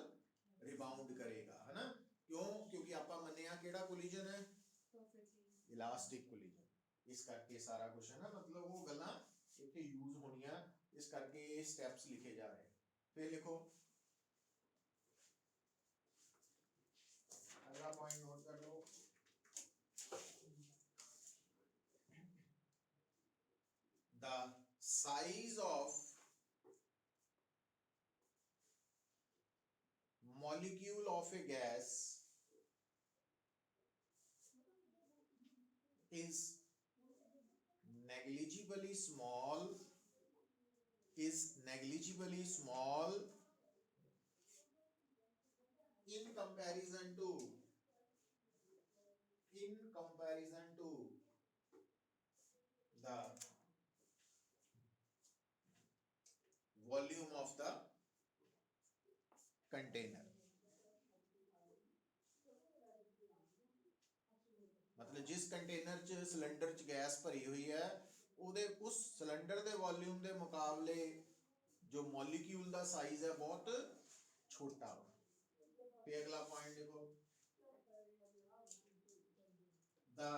रिबाउंड करेगा, है ना। क्यों, क्योंकि आपा मन्निया केड़ा कोलिजन है, इलास्टिक कोलिजन, इस करके सारा कुछ है ना, मतलब वो गल्लां इत्थे यूज होनियां, इस करके ये स्टेप्स लिखे जा रहे हैं। फिर लिखो अगला पॉइंट नोट कर लो, the size of molecule of a gas is negligibly small, in comparison to the volume of the container। मतलब जिस कंटेनर च सिलेंडर च गैस भरी हुई है ਉਹਦੇ उस सिलेंडर के वॉल्यूम के मुकाबले जो मॉलिक्यूल का साइज है बहुत छोटा। फिर अगला पॉइंट देखो, the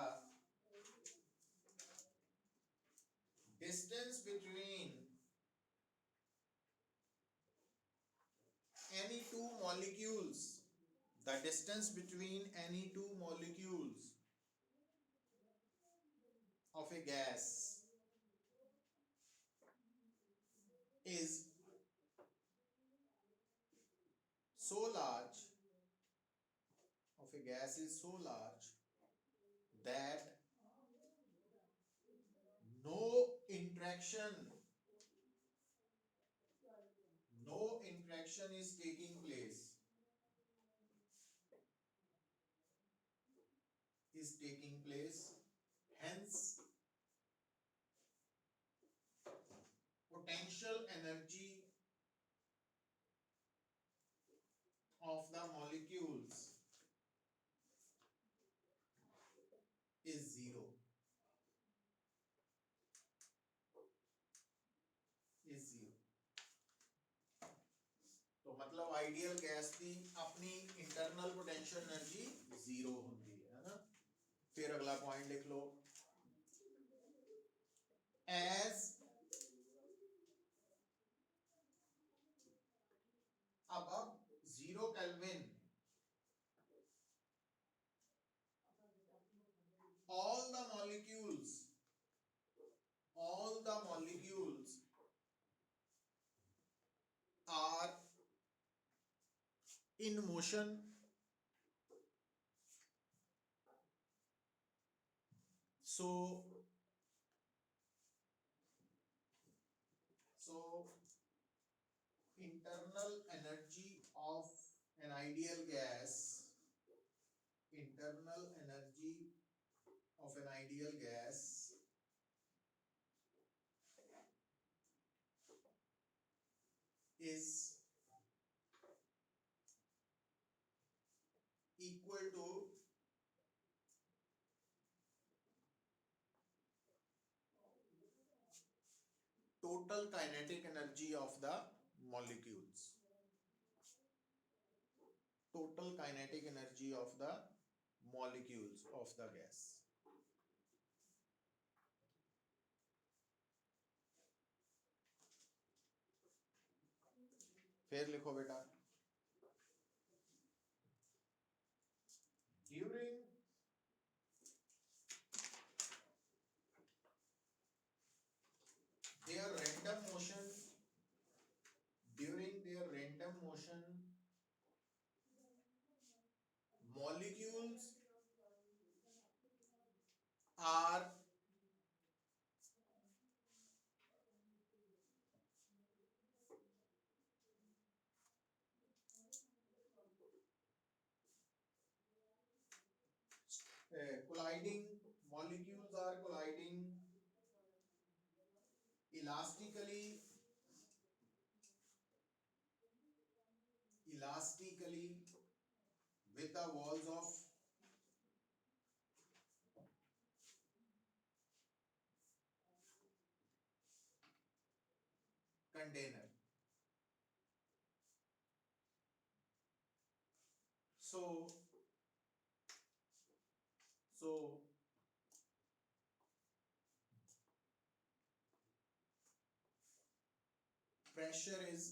distance between any two molecules, the distance between any two molecules of a gas is so large that no interaction is taking place hence potential energy of the molecules is zero तो मतलब ideal gas की अपनी internal potential energy zero होती है ना। फिर अगला point लिख लो, as above 0 Kelvin all the molecules are in motion so internal energy of an ideal gas is equal to total kinetic energy of the molecules of the gas। फिर लिखो बेटा, during their random motion molecules are colliding elastically with the walls of container। So pressure is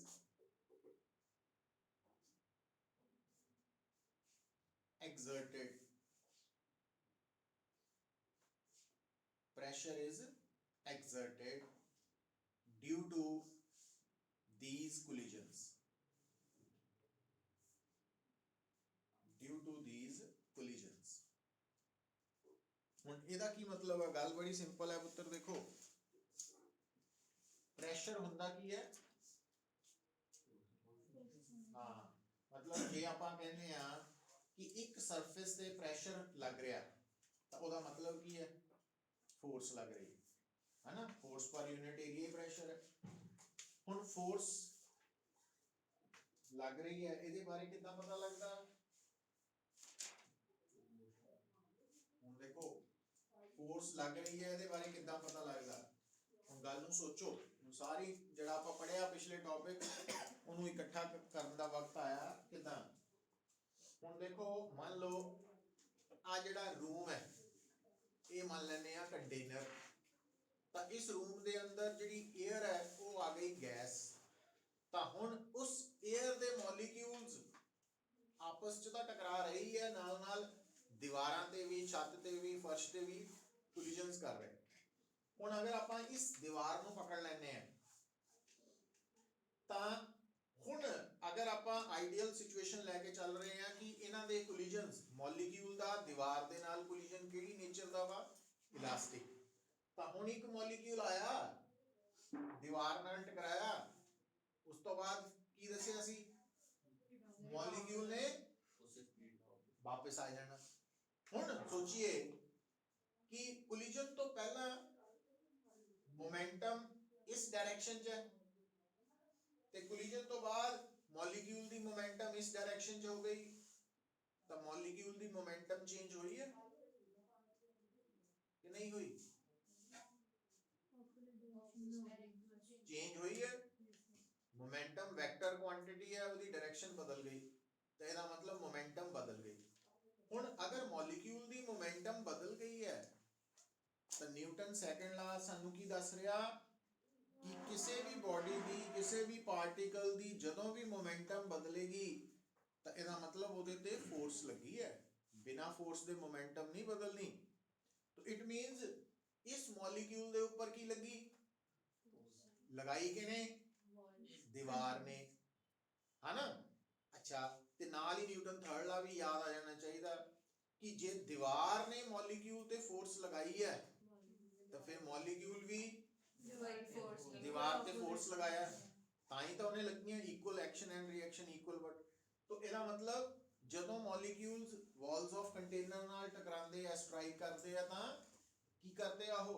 exerted due to these collisions ਹੁਣ ਇਹਦਾ ਕੀ ਮਤਲਬ ਹੈ? ਗੱਲ ਬੜੀ simple ਹੈ ਪੁੱਤਰ, ਦੇਖੋ ਪ੍ਰੈਸ਼ਰ ਹੁੰਦਾ ਕੀ ਹੈ? ਹਾਂ, ਮਤਲਬ ਜੇ ਆਪਾਂ ਕਹਿੰਦੇ ਆ ਕਿ ਇੱਕ ਸਰਫੇਸ ਤੇ ਪ੍ਰੈਸ਼ਰ ਲੱਗ ਰਿਹਾ ਤਾਂ ਉਹਦਾ ਮਤਲਬ ਕੀ ਹੈ? ਫੋਰਸ ਲੱਗ ਰਹੀ ਹੈ ਨਾ, ਫੋਰਸ ਪਰ यूनिट एरिया ਪ੍ਰੈਸ਼ਰ ਹੈ। ਹੁਣ ਫੋਰਸ ਲੱਗ ਰਹੀ ਹੈ, ਇਹਦੇ ਬਾਰੇ ਕਿੱਦਾਂ ਪਤਾ ਲੱਗਦਾ? ਹੁਣ ਦੇਖੋ ਫੋਰਸ ਲੱਗ ਰਹੀ ਹੈ, ਇਹਦੇ ਬਾਰੇ ਕਿੱਦਾਂ ਪਤਾ ਲੱਗਦਾ? ਹੁਣ ਗੱਲ ਨੂੰ ਸੋਚੋ, ਸਾਰੀ ਜਿਹੜਾ ਆਪਾਂ ਪੜਿਆ ਪਿਛਲੇ ਟੌਪਿਕ ਉਹਨੂੰ ਇਕੱਠਾ ਕਰਨ ਦਾ ਵਕਤ ਆਇਆ ਕਿੱਦਾਂ। ਹੁਣ ਦੇਖੋ ਮੰਨ ਲਓ ਆ ਜਿਹੜਾ रूम है ये मान लेने आ कंटेनर, तो इस रूम के अंदर जी एयर है वो आ गई गैस। तो हुण उस एयर दे मॉलिक्यूल्स आपस आपस च तो टकरा रही है, नाल नाल दीवारां ते भी, छत ते भी, फर्श ते भी कोलिजन्स कर रहे। हुण अगर आपां इस दीवार नूं पकड़ लैने हैं ਤਾਂ ਹੁਣ अगर ਆਪਾਂ ਆਈਡੀਅਲ ਸਿਚੁਏਸ਼ਨ ਲੈ ਕੇ ਚੱਲ ਰਹੇ ਹਾਂ ਕਿ ਇਹਨਾਂ ਦੇ ਕੋਲੀਜਨਸ ਮੋਲੀਕਿਊਲ ਦਾ ਦੀਵਾਰ ਦੇ ਨਾਲ ਕੋਲੀਜਨ ਕਿਹੜੀ ਨੇਚਰ ਦਾ ਵਾ, ਇਲਾਸਟਿਕ। ਤਾਂ ਹੁਣ ਇੱਕ ਮੋਲੀਕਿਊਲ ਆਇਆ, ਦੀਵਾਰ ਨਾਲ ਟਕਰਾਇਆ, ਉਸ ਤੋਂ ਬਾਅਦ ਕੀ ਦੱਸਿਆ ਸੀ, ਮੋਲੀਕਿਊਲ ਨੇ ਵਾਪਸ ਆ ਜਾਣਾ। ਹੁਣ ਸੋਚੀਏ ਕਿ ਕੋਲੀਜਨ ਤੋਂ ਪਹਿਲਾਂ मोमेंटम इस डायरेक्शन च है ते कोलिजन तो बाद मॉलिक्यूल दी मोमेंटम इस डायरेक्शन च हो गई, तो मॉलिक्यूल दी मोमेंटम चेंज हुई है कि नहीं हुई, चेंज हुई है। मोमेंटम वेक्टर क्वांटिटी है, उसकी डायरेक्शन बदल गई, तो इसका मतलब मोमेंटम बदल गई। हुण अगर मॉलिक्यूल दी मोमेंटम बदल गई है तो न्यूटन सेकंड ला सानू की दस रहा कि किसी भी बॉडी दी, किसी भी पार्टिकल दी जदों भी मोमेंटम बदलेगी तो इसका मतलब उहदे ते फोर्स लगी है, बिना फोर्स दे मोमेंटम नहीं बदलनी। तो इट मीन्स इस मॉलिक्यूल दे ऊपर की लगी, लगाई किने, दीवार ने, है ना। अच्छा, ते नाल ही न्यूटन थर्ड ला भी याद आ जाना चाहिए कि जे दीवार ने मॉलिक्यूल ते फोर्स लगाई है तो फिर मॉलिक्यूल भी दीवार ते फोर्स लगाया, ताई तो उन्हें लगनी है equal action and reaction equal. But तो इसका मतलब जदों मॉलिक्यूल्स वॉल्स ऑफ कंटेनर नाल टकरांदे या स्ट्राइक करते हैं तां की करते आ, हो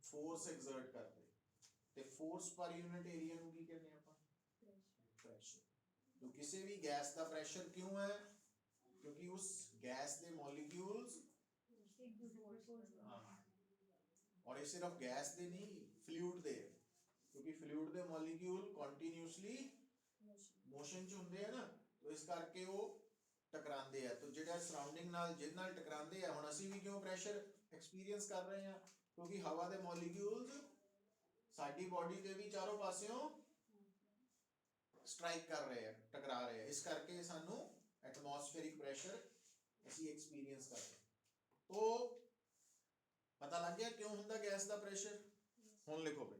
फोर्स एक्सर्ट करते, ते फोर्स पर यूनिट एरिया नूं की कहने आपां, प्रेशर। तो किसी भी गैस का प्रेशर क्यों है, क्योंकि उस गैस के मॉलिक्यूल्स, हाँ, और ये सिर्फ गैस दे नहीं, फ्लूइड दे, क्योंकि फ्लूइड दे मॉलिक्यूल कंटीन्यूअसली मोशन च हुंदे हैं ना, तो इस करके वो टकरांदे हैं। तो जिहड़ा सराउंडिंग नाल जिहदे नाल टकरांदे हैं, हुण असीं भी क्यों प्रेशर एक्सपीरियंस कर रहे हैं, क्योंकि हवा दे मॉलिक्यूल्स साडी बॉडी दे भी चारों पासियों स्ट्राइक कर रहे हैं, टकरा रहे हैं, इस करके सानू एटमॉस्फेरिक प्रेशर असीं एक्सपीरियंस कर रहे हैं। तो पता लग गया क्यों हुंदा गैस का प्रेशर। हुण लिखो भाई,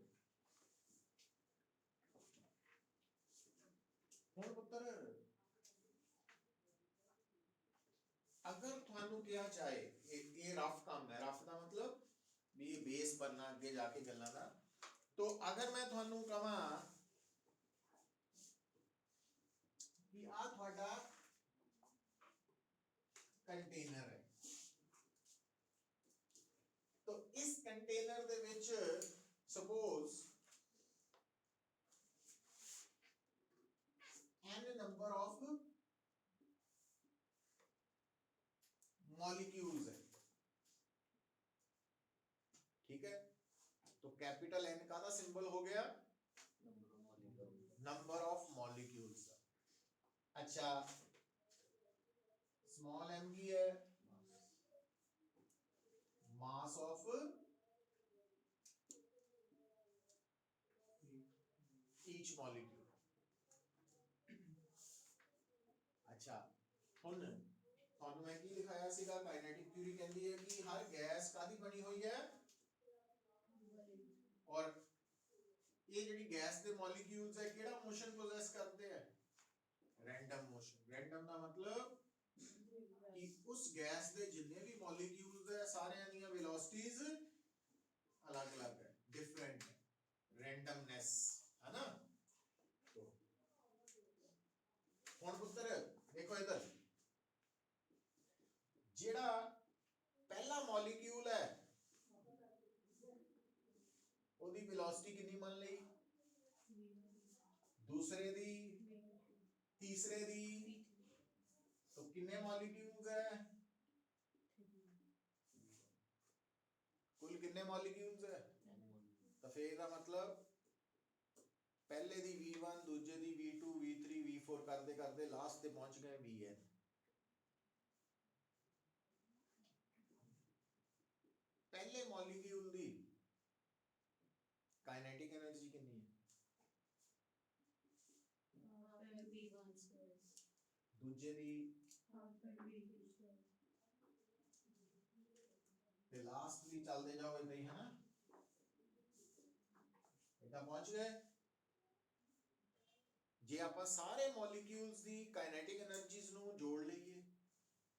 हुण पुत्तर अगर थानू क्या चाहे, ये रफ काम है, रफ का मतलब भी ये बेस बनना अगे जाके गल्लां दा। तो अगर मैं थानू कहां कि आ तुहाडा कंटेनर है, तो इस container they which suppose n number of molecules है, ठीक है। तो कैपिटल N का सिंबल हो गया नंबर ऑफ मॉलिक्यूल्स। अच्छा, स्मॉल m की है मास ऑफ ईच मॉलिक्यूल। अच्छा, हुण ਤੁਹਾਨੂੰ मैं की लिखाया सीगा, काइनेटिक थ्योरी कहती है कि हर गैस कादी बनी हुई है, और ये जिहड़ी गैस दे मॉलिक्यूल्स है किहड़ा मोशन पोजेस करते हैं, रैंडम मोशन। रैंडम का मतलब कि उस गैस दे जिन्ने भी मॉलिक्यूल्स है सारियां दी वेलोसिटीज अलग अलग है, डिफरेंट है, रैंडमनेस है ना। तो हुण पुत्तर देखो इधर, जिहड़ा पहला मॉलिक्यूल है ओदी वेलोसिटी कितनी मान लई, दूसरे दी, तीसरे दी, तो कितने मॉलिक्यूल्स है, कुल कितने मॉलिक्यूल्स है। तो फिर का मतलब पहले दी V1, दूजे दी V2, V3, V4 करते करते लास्ट ते पहुंच गए Vn। पहले मॉलिक्यूल दी काइनेटिक एनर्जी कितनी है, दूजे दी ਤੇ ਲਾਸਟ ਵੀ ਚੱਲਦੇ ਜਾਓ ਇਦਾਂ ਹੀ, ਹੈ ਨਾ, ਇਦਾਂ ਪਹੁੰਚ ਗਏ। ਜੇ ਆਪਾਂ ਸਾਰੇ ਮੋਲੀਕਿਊਲਸ ਦੀ ਕਾਈਨੈਟਿਕ એનર્ਜੀਜ਼ ਨੂੰ ਜੋੜ ਲਈਏ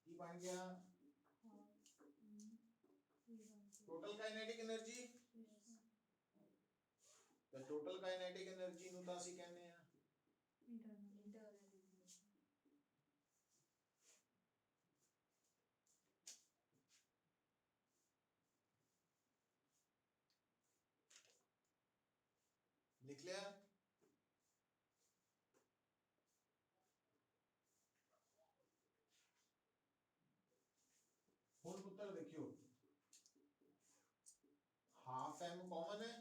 ਕੀ ਬਣ ਗਿਆ, ਟੋਟਲ ਕਾਈਨੈਟਿਕ એનર્ਜੀ। ਤੇ ਟੋਟਲ ਕਾਈਨੈਟਿਕ એનર્ਜੀ ਨੂੰ ਤਾਂ ਅਸੀਂ ਕਹਿੰਦੇ ਆ लिख लिया। हुण पुत्र देखियो हाफ एम कॉमन है,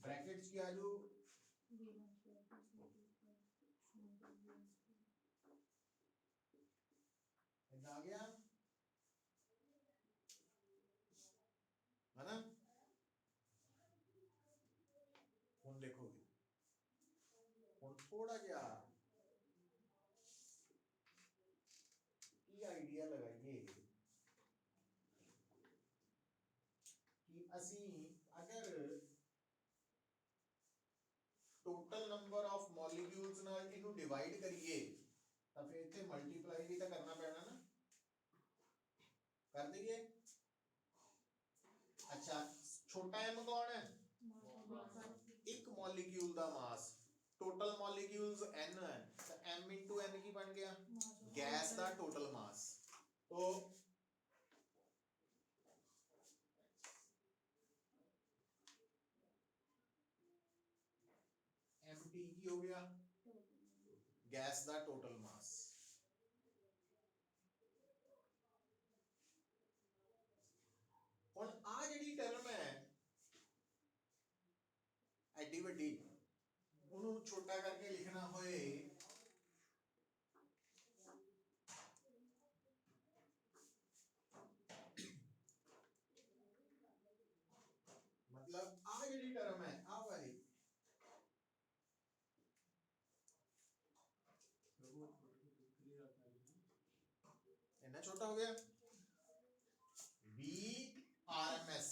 ब्रैकेट्स की आजू आ गया, है ना। हुण देखोगे, हुण थोड़ा जा आइडिया लगाइए कि असी अगर टोटल नंबर ऑफ मॉलिक्यूल्स नाल इनू डिवाइड करिए तो फिर इत्थे मल्टीप्लाई भी तो करना पैना ना, कर दीजिए। अच्छा छोटा एम कौन है, एक मॉलिक्यूल दा मास, टोटल मॉलिक्यूल्स n है तो m इंटू n की बन गया गैस दा टोटल मास। तो mt की हो गया गैस दा टोटल मास। हुण आ जिहड़ी टर्म है एडी वड्डी, उन्हों छोटा करके लिखना होए मतलब आ जिहड़ी टर्म है आ वाली इतना छोटा हो गया, B R M S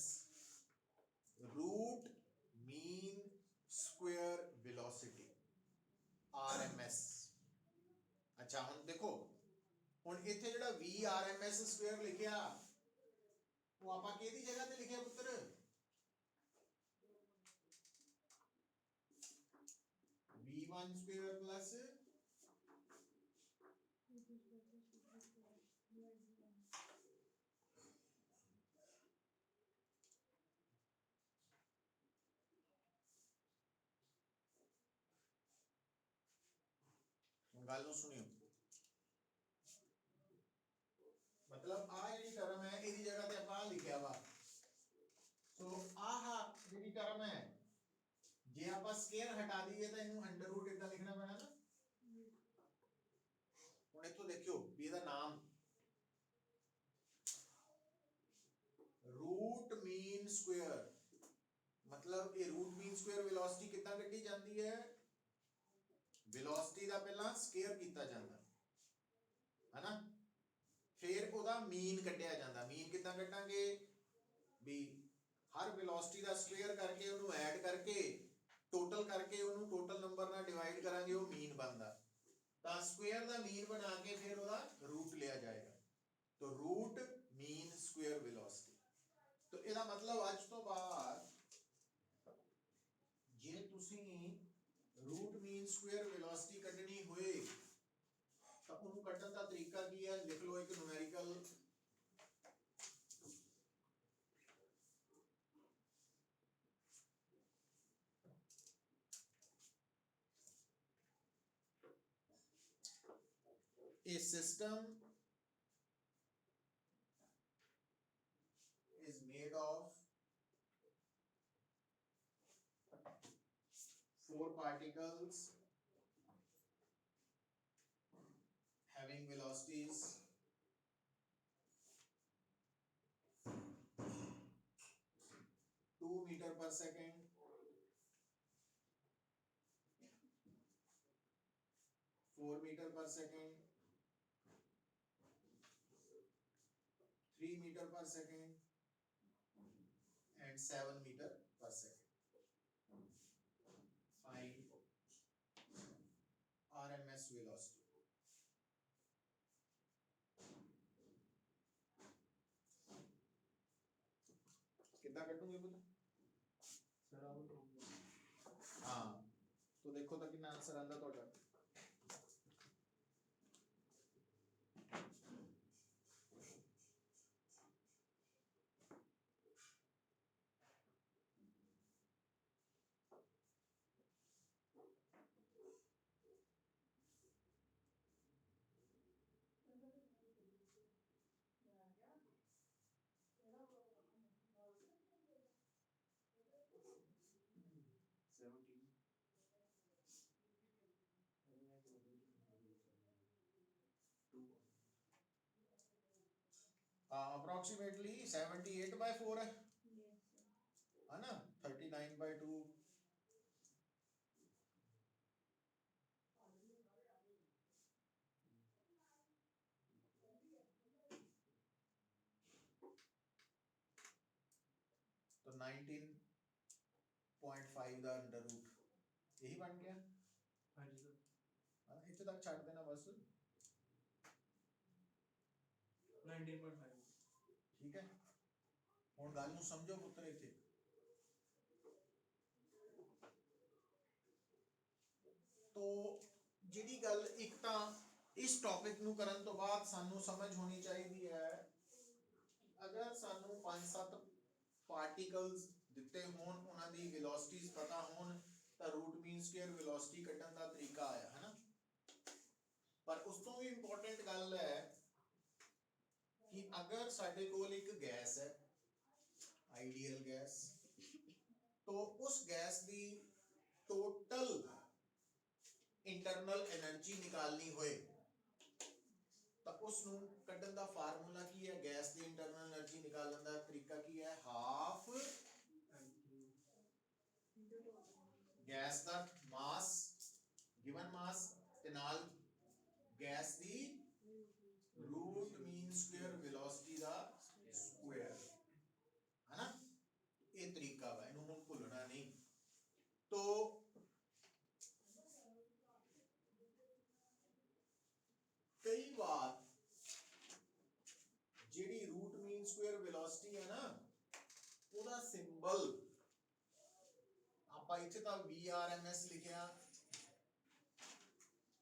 root mean square velocity R M S. अच्छा हम देखो हुण इत्थे जिहड़ा V R M S square लिखिया वो आपां किहदी जगह ते लिखिया पुत्र, V1 स्क्वायर प्लस गल सुनियो, मतलब आ जिहड़ी टर्म है इहदी जगह ते आपां लिखिया वा। सो आहा जिहड़ी टर्म है जे आपां स्केयर हटा दईए तो इनू अंडर रूट इतना लिखना पैना ना। हुण इत्थों देखियो भी इहदा नाम रूट मीन स्क्वायर, मतलब ये रूट मीन स्क्वायर वेलोसिटी कितना कड्ढी जाती है, वेलोसिटी दा पहला स्केयर कीता जांदा है ना, फिर ओदा मीन कड्ढिया जांदा। मीन कितना कड्ढांगे भी हर वेलोसिटी दा स्क्वायर करके उन्होंने ऐड करके टोटल करके उन्होंने टोटल नंबर नाल डिवाइड करांगे वो मीन बनदा, तो स्क्वायर दा मीन बना के फिर ओदा रूट लिया जाएगा, तो रूट मीन स्क्वायर वेलोसिटी। तो इसका मतलब आज तो बाद जे तुसी रूट मीन स्क्वायर वेलोसिटी कढनी होए तो उन्होंने कढन का तरीका की है, लिख लो एक numerical a system is made of 4 particles having velocities 2 meter per second, 4 meter per second, 3 meter per second and 7 meter per second. Find RMS velocity. कितना कटूंगे पता? हाँ, तो देखो तो कितना आंसर आंदा ਤੁਹਾਡਾ। अप्रोक्सीमेटली 78/4 है ना, 39/2। तो 19.5 ਦਾ ਅੰਡਰ ਰੂਟ यही बन गया। हाँ जी सर, इतने तक छाड़ देना बस। 19.5 ठीक है। ਹੁਣ ਗੱਲ ਨੂੰ ਸਮਝੋ ਪੁੱਤਰ, ਇੱਥੇ तो ਜਿਹੜੀ ਗੱਲ ਇੱਕ ਤਾਂ ਇਸ ਟੌਪਿਕ ਨੂੰ ਕਰਨ ਤੋਂ ਬਾਅਦ ਸਾਨੂੰ ਸਮਝ ਹੋਣੀ ਚਾਹੀਦੀ ਹੈ, ਅਗਰ ਸਾਨੂੰ 5-7 ਪਾਰਟੀਕਲਸ ਦਿੱਤੇ ਹੋਣ, ਉਹਨਾਂ ਦੀ ਵੈਲੋਸਿਟੀਜ਼ ਪਤਾ ਹੋਣ, ਤਾਂ ਰੂਟ ਮੀਨ ਸਕੁਅਰ ਵੈਲੋਸਿਟੀ ਕੱਢਣ ਦਾ ਤਰੀਕਾ ਆਇਆ ਹੈ ਨਾ। ਪਰ ਉਸ ਤੋਂ ਵੀ ਇੰਪੋਰਟੈਂਟ ਗੱਲ ਹੈ कि अगर साडे कोल एक गैस है, आइडियल गैस, तो उस गैस की टोटल इंटरनल एनर्जी निकालनी होए तो उसनू कड्ढण दा फार्मूला की है, गैस की इंटरनल एनर्जी निकालने का तरीका की है, हाफ गैस का मास, गिवन मास ते नाल गैस की रूट मीन स्क्वायर वेलोसिटी का स्क्वायर है ना। ये तरीका है, इन्होंने भूलना नहीं। तो कई बार जेडी रूट मीन स्क्वायर वेलोसिटी है ना, ਉਹਦਾ सिंबल ਆਪਾਂ ਇੱਥੇ ਤਾਂ VRMS ਲਿਖਿਆ,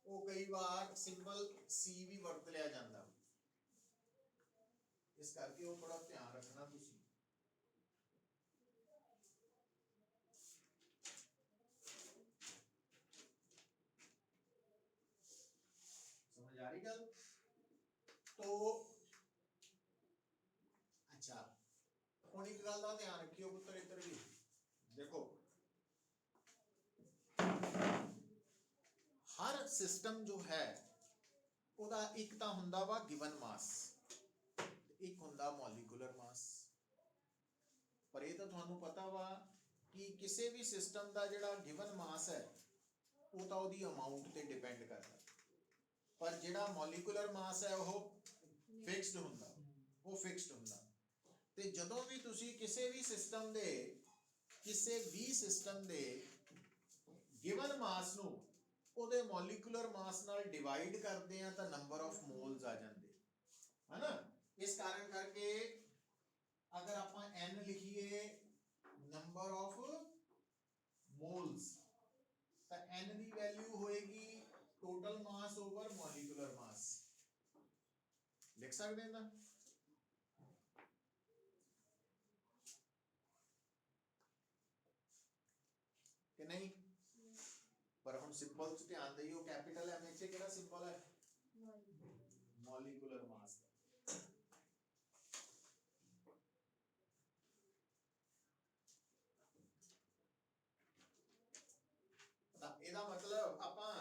ਉਹ ਕਈ ਵਾਰ सिंबल C भी ਵਰਤ ਲਿਆ ਜਾਂਦਾ, इस करके वो थोड़ा ध्यान रखना तुसी। समझ आ रही गल? तो अच्छा, हुण एक गल दा ध्यान रखियो पुत्र, इधर भी देखो, हर सिस्टम जो है ਉਹਦਾ ਇੱਕ ਤਾਂ ਹੁੰਦਾ ਵਾ गिवन मास, एक ਹੁੰਦਾ मॉलिक्यूलर मास। पर ਇਹ ਤਾਂ ਤੁਹਾਨੂੰ ਪਤਾ ਵਾ ਕਿ ਕਿਸੇ ਵੀ ਸਿਸਟਮ ਦਾ ਜਿਹੜਾ गिवन मास ਹੈ ਉਹ ਤਾਂ ਉਹਦੀ ਅਮਾਉਂਟ ਤੇ ਡਿਪੈਂਡ ਕਰਦਾ, ਪਰ ਜਿਹੜਾ ਮੋਲੀਕੂਲਰ ਮਾਸ ਹੈ ਉਹ ਫਿਕਸਡ ਹੁੰਦਾ, ਉਹ ਫਿਕਸਡ ਹੁੰਦਾ। ਤੇ ਜਦੋਂ ਵੀ ਤੁਸੀਂ ਕਿਸੇ ਵੀ ਸਿਸਟਮ ਦੇ गिवन मास ਨੂੰ ਉਹਦੇ ਮੋਲੀਕੂਲਰ ਮਾਸ ਨਾਲ ਡਿਵਾਈਡ ਕਰਦੇ ਆ ਤਾਂ ਨੰਬਰ ਆਫ ਮੋਲਸ ਆ ਜਾਂਦੇ ਹੈ ਨਾ। ਇਸ ਕਾਰਨ ਕਰਕੇ अगर ਆਪਾਂ n लिखिए नंबर ऑफ मोल्स, तो n की वैल्यू होएगी total mass over molecular mass, लिख सकते हैं ना। कि नहीं? पर हम सिंबल से ध्यान दियो, कैपिटल M से केड़ा सिंबल है? Molecular mass. ਇਹਦਾ मतलब ਆਪਾਂ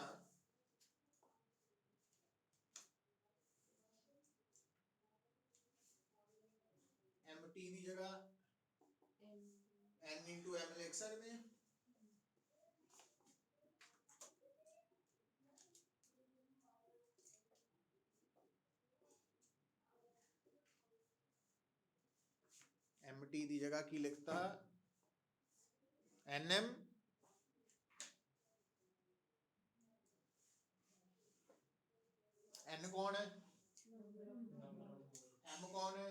mt ਦੀ ਜਗ੍ਹਾ n into m ਲਿਖ ਸਕਦੇ ਹਾਂ। एफ टी की जगह की लिखता NM N कौन है M कौन है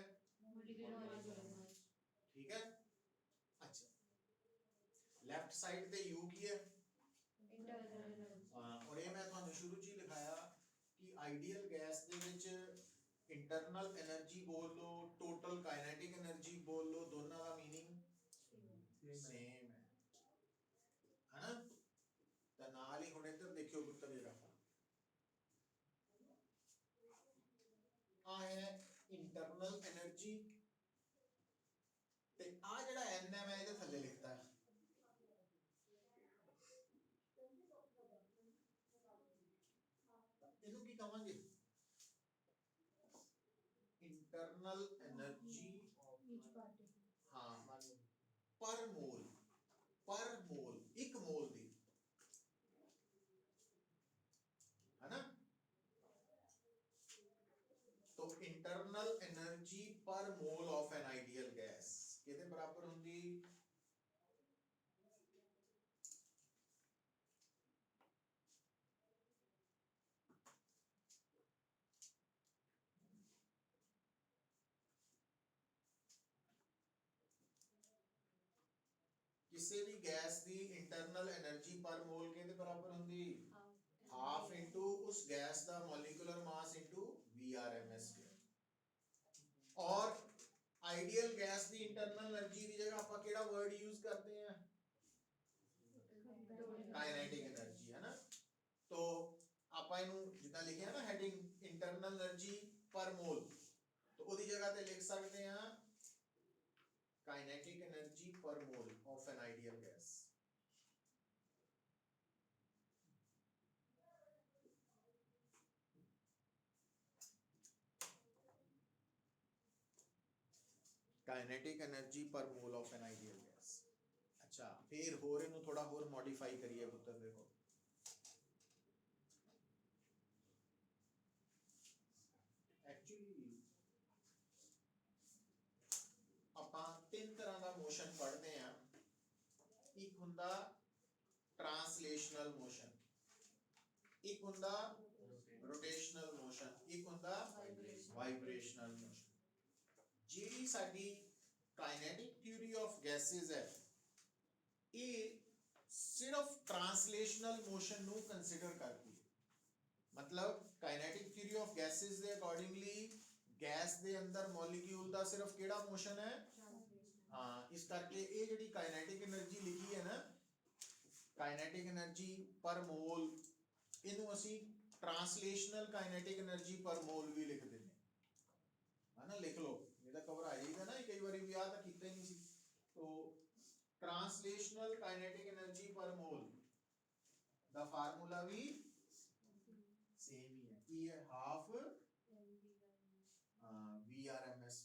ठीक है अच्छा लेफ्ट साइड पे U की है और ये मैं ਤੁਹਾਨੂੰ ਸ਼ੁਰੂ ਚ ਹੀ ਲਿਖਾਇਆ ਕਿ ਆਈਡੀਅਲ ਗੈਸ ਦੇ ਵਿੱਚ ਇੰਟਰਨਲ એનર્ਜੀ ਬੋਲ ਲੋ ਟੋਟਲ ਕਾਈਨੈਟਿਕ એનર્ਜੀ ਬੋਲ ਲੋ ਦੋਨਾਂ ਦਾ मीनिंग ਸੇਮ ਹੈ ਹਨਾ ਤਾਂ ਨਾਲ ਹੀ ਹੁਣ ਇੱਧਰ ਦੇਖਿਓ ਪੁੱਤਰ ਜਰਾ ਆ ਹੈ ਇੰਟਰਨਲ એનર્ਜੀ ਤੇ ਆ ਜਿਹੜਾ NM ਹੈ ਇਹਦੇ ਥੱਲੇ ਲਿਖਤਾ ਹੈ ਇਹਨੂੰ ਕੀ ਕਹਾਂਗੇ इंटरनल एनर्जी हाँ पर मोल एक मोल दी है ना तो internal energy per mole of an ideal gas कितने बराबर होंगी किसी भी गैस की इंटरनल एनर्जी पर मोल के बराबर होंगी हाफ इनटू उस गैस का मॉलिक्यूलर मास इनटू VRMS और आइडियल गैस की इंटरनल एनर्जी की जगह आप केड़ा वर्ड यूज करते हैं काइनेटिक एनर्जी है ना तो आप इनू जितना लिखे ना हेडिंग इंटरनल एनर्जी पर मोल तो ओदी जगह पे लिख सकते हैं kinetic energy per mole of an ideal gas kinetic energy per mole of an ideal gas अच्छा फिर होर इनू थोड़ा होर मॉडिफाई करिए पुत्र देखो एक्चुअली ਆਪਾਂ ਤਿੰਨ ਤਰ੍ਹਾਂ ਦਾ ਮੋਸ਼ਨ ਪੜ੍ਹਦੇ ਆ ਇੱਕ ਹੁੰਦਾ ਟ੍ਰਾਂਸਲੇਸ਼ਨਲ ਮੋਸ਼ਨ ਇੱਕ ਹੁੰਦਾ ਰੋਟੇਸ਼ਨਲ ਮੋਸ਼ਨ ਇੱਕ ਹੁੰਦਾ ਵਾਈਬ੍ਰੇਸ਼ਨਲ ਮੋਸ਼ਨ ਜਿਹੜੀ ਸਾਡੀ ਕਾਈਨੈਟਿਕ ਥਿਊਰੀ ਆਫ ਗੈसेस ਹੈ ਇਹ ਸਿਰਫ ਟ੍ਰਾਂਸਲੇਸ਼ਨਲ ਮੋਸ਼ਨ ਨੂੰ ਕੰਸੀਡਰ ਕਰਦੀ ਹੈ मतलब काइनेटिक थ्योरी ऑफ गैसेस ਦੇ ਅਕੋਰਡਿੰਗਲੀ गैस ਦੇ ਅੰਦਰ ਮੋਲੀਕਿਊਲ ਦਾ ਸਿਰਫ ਕਿਹੜਾ ਮੋਸ਼ਨ ਹੈ ਹਾਂ ਇਸ ਕਰਕੇ ਇਹ ਜਿਹੜੀ ਕਾਈਨੈਟਿਕ એનર્ਜੀ ਲਿਖੀ ਹੈ ਨਾ ਕਾਈਨੈਟਿਕ એનર્ਜੀ ਪਰ ਮੋਲ ਇਹਨੂੰ ਅਸੀਂ ਟ੍ਰਾਂਸਲੇਸ਼ਨਲ ਕਾਈਨੈਟਿਕ એનર્ਜੀ ਪਰ ਮੋਲ ਵੀ ਲਿਖ ਦਿੰਦੇ ਹੈ ਨਾ ਲਿਖ ਲਓ ਇਹਦਾ ਕਵਰ ਆ ਜਾਈਦਾ ਨਾ ਕਈ ਵਾਰੀ ਵੀ ਆ ਤਾਂ ਕੀਤਾ ਹੀ ਨਹੀਂ ਸੀ तो translational kinetic energy per mole the formula भी सेम ही है ई है हाफ VRMS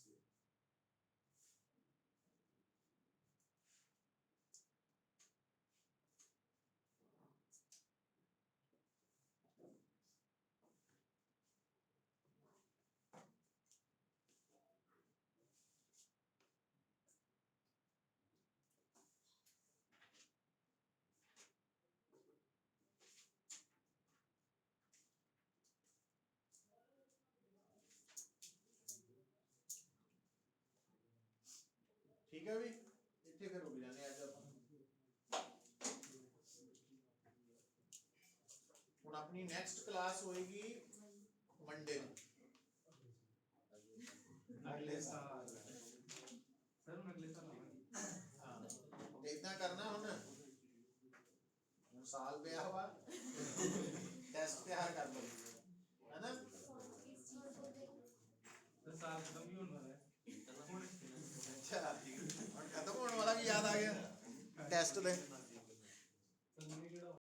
ठीक है भी इतने फिर रुक जाने आज ਹੁਣ ਆਪਣੀ ਨੈਕਸਟ ਕਲਾਸ ਹੋਏਗੀ ਮੰਡੇ ਨੂੰ ਅਗਲੇ ਸਾਲ ਸਰ ਹੁਣ ਅਗਲੇ ਸਾਲ ਹਾਂ ਇਦਾਂ ਕਰਨਾ ਹੁਣ ਸਾਲ ਪਿਆ ਵਾ ਟੈਸਟ ਤਿਆਰ ਕਰ ਲਓ ਹੈ ਨਾ तो साल खत्म भी होने वाला है अच्छा और खत्म होने वाला भी याद आ गया टेस्ट दे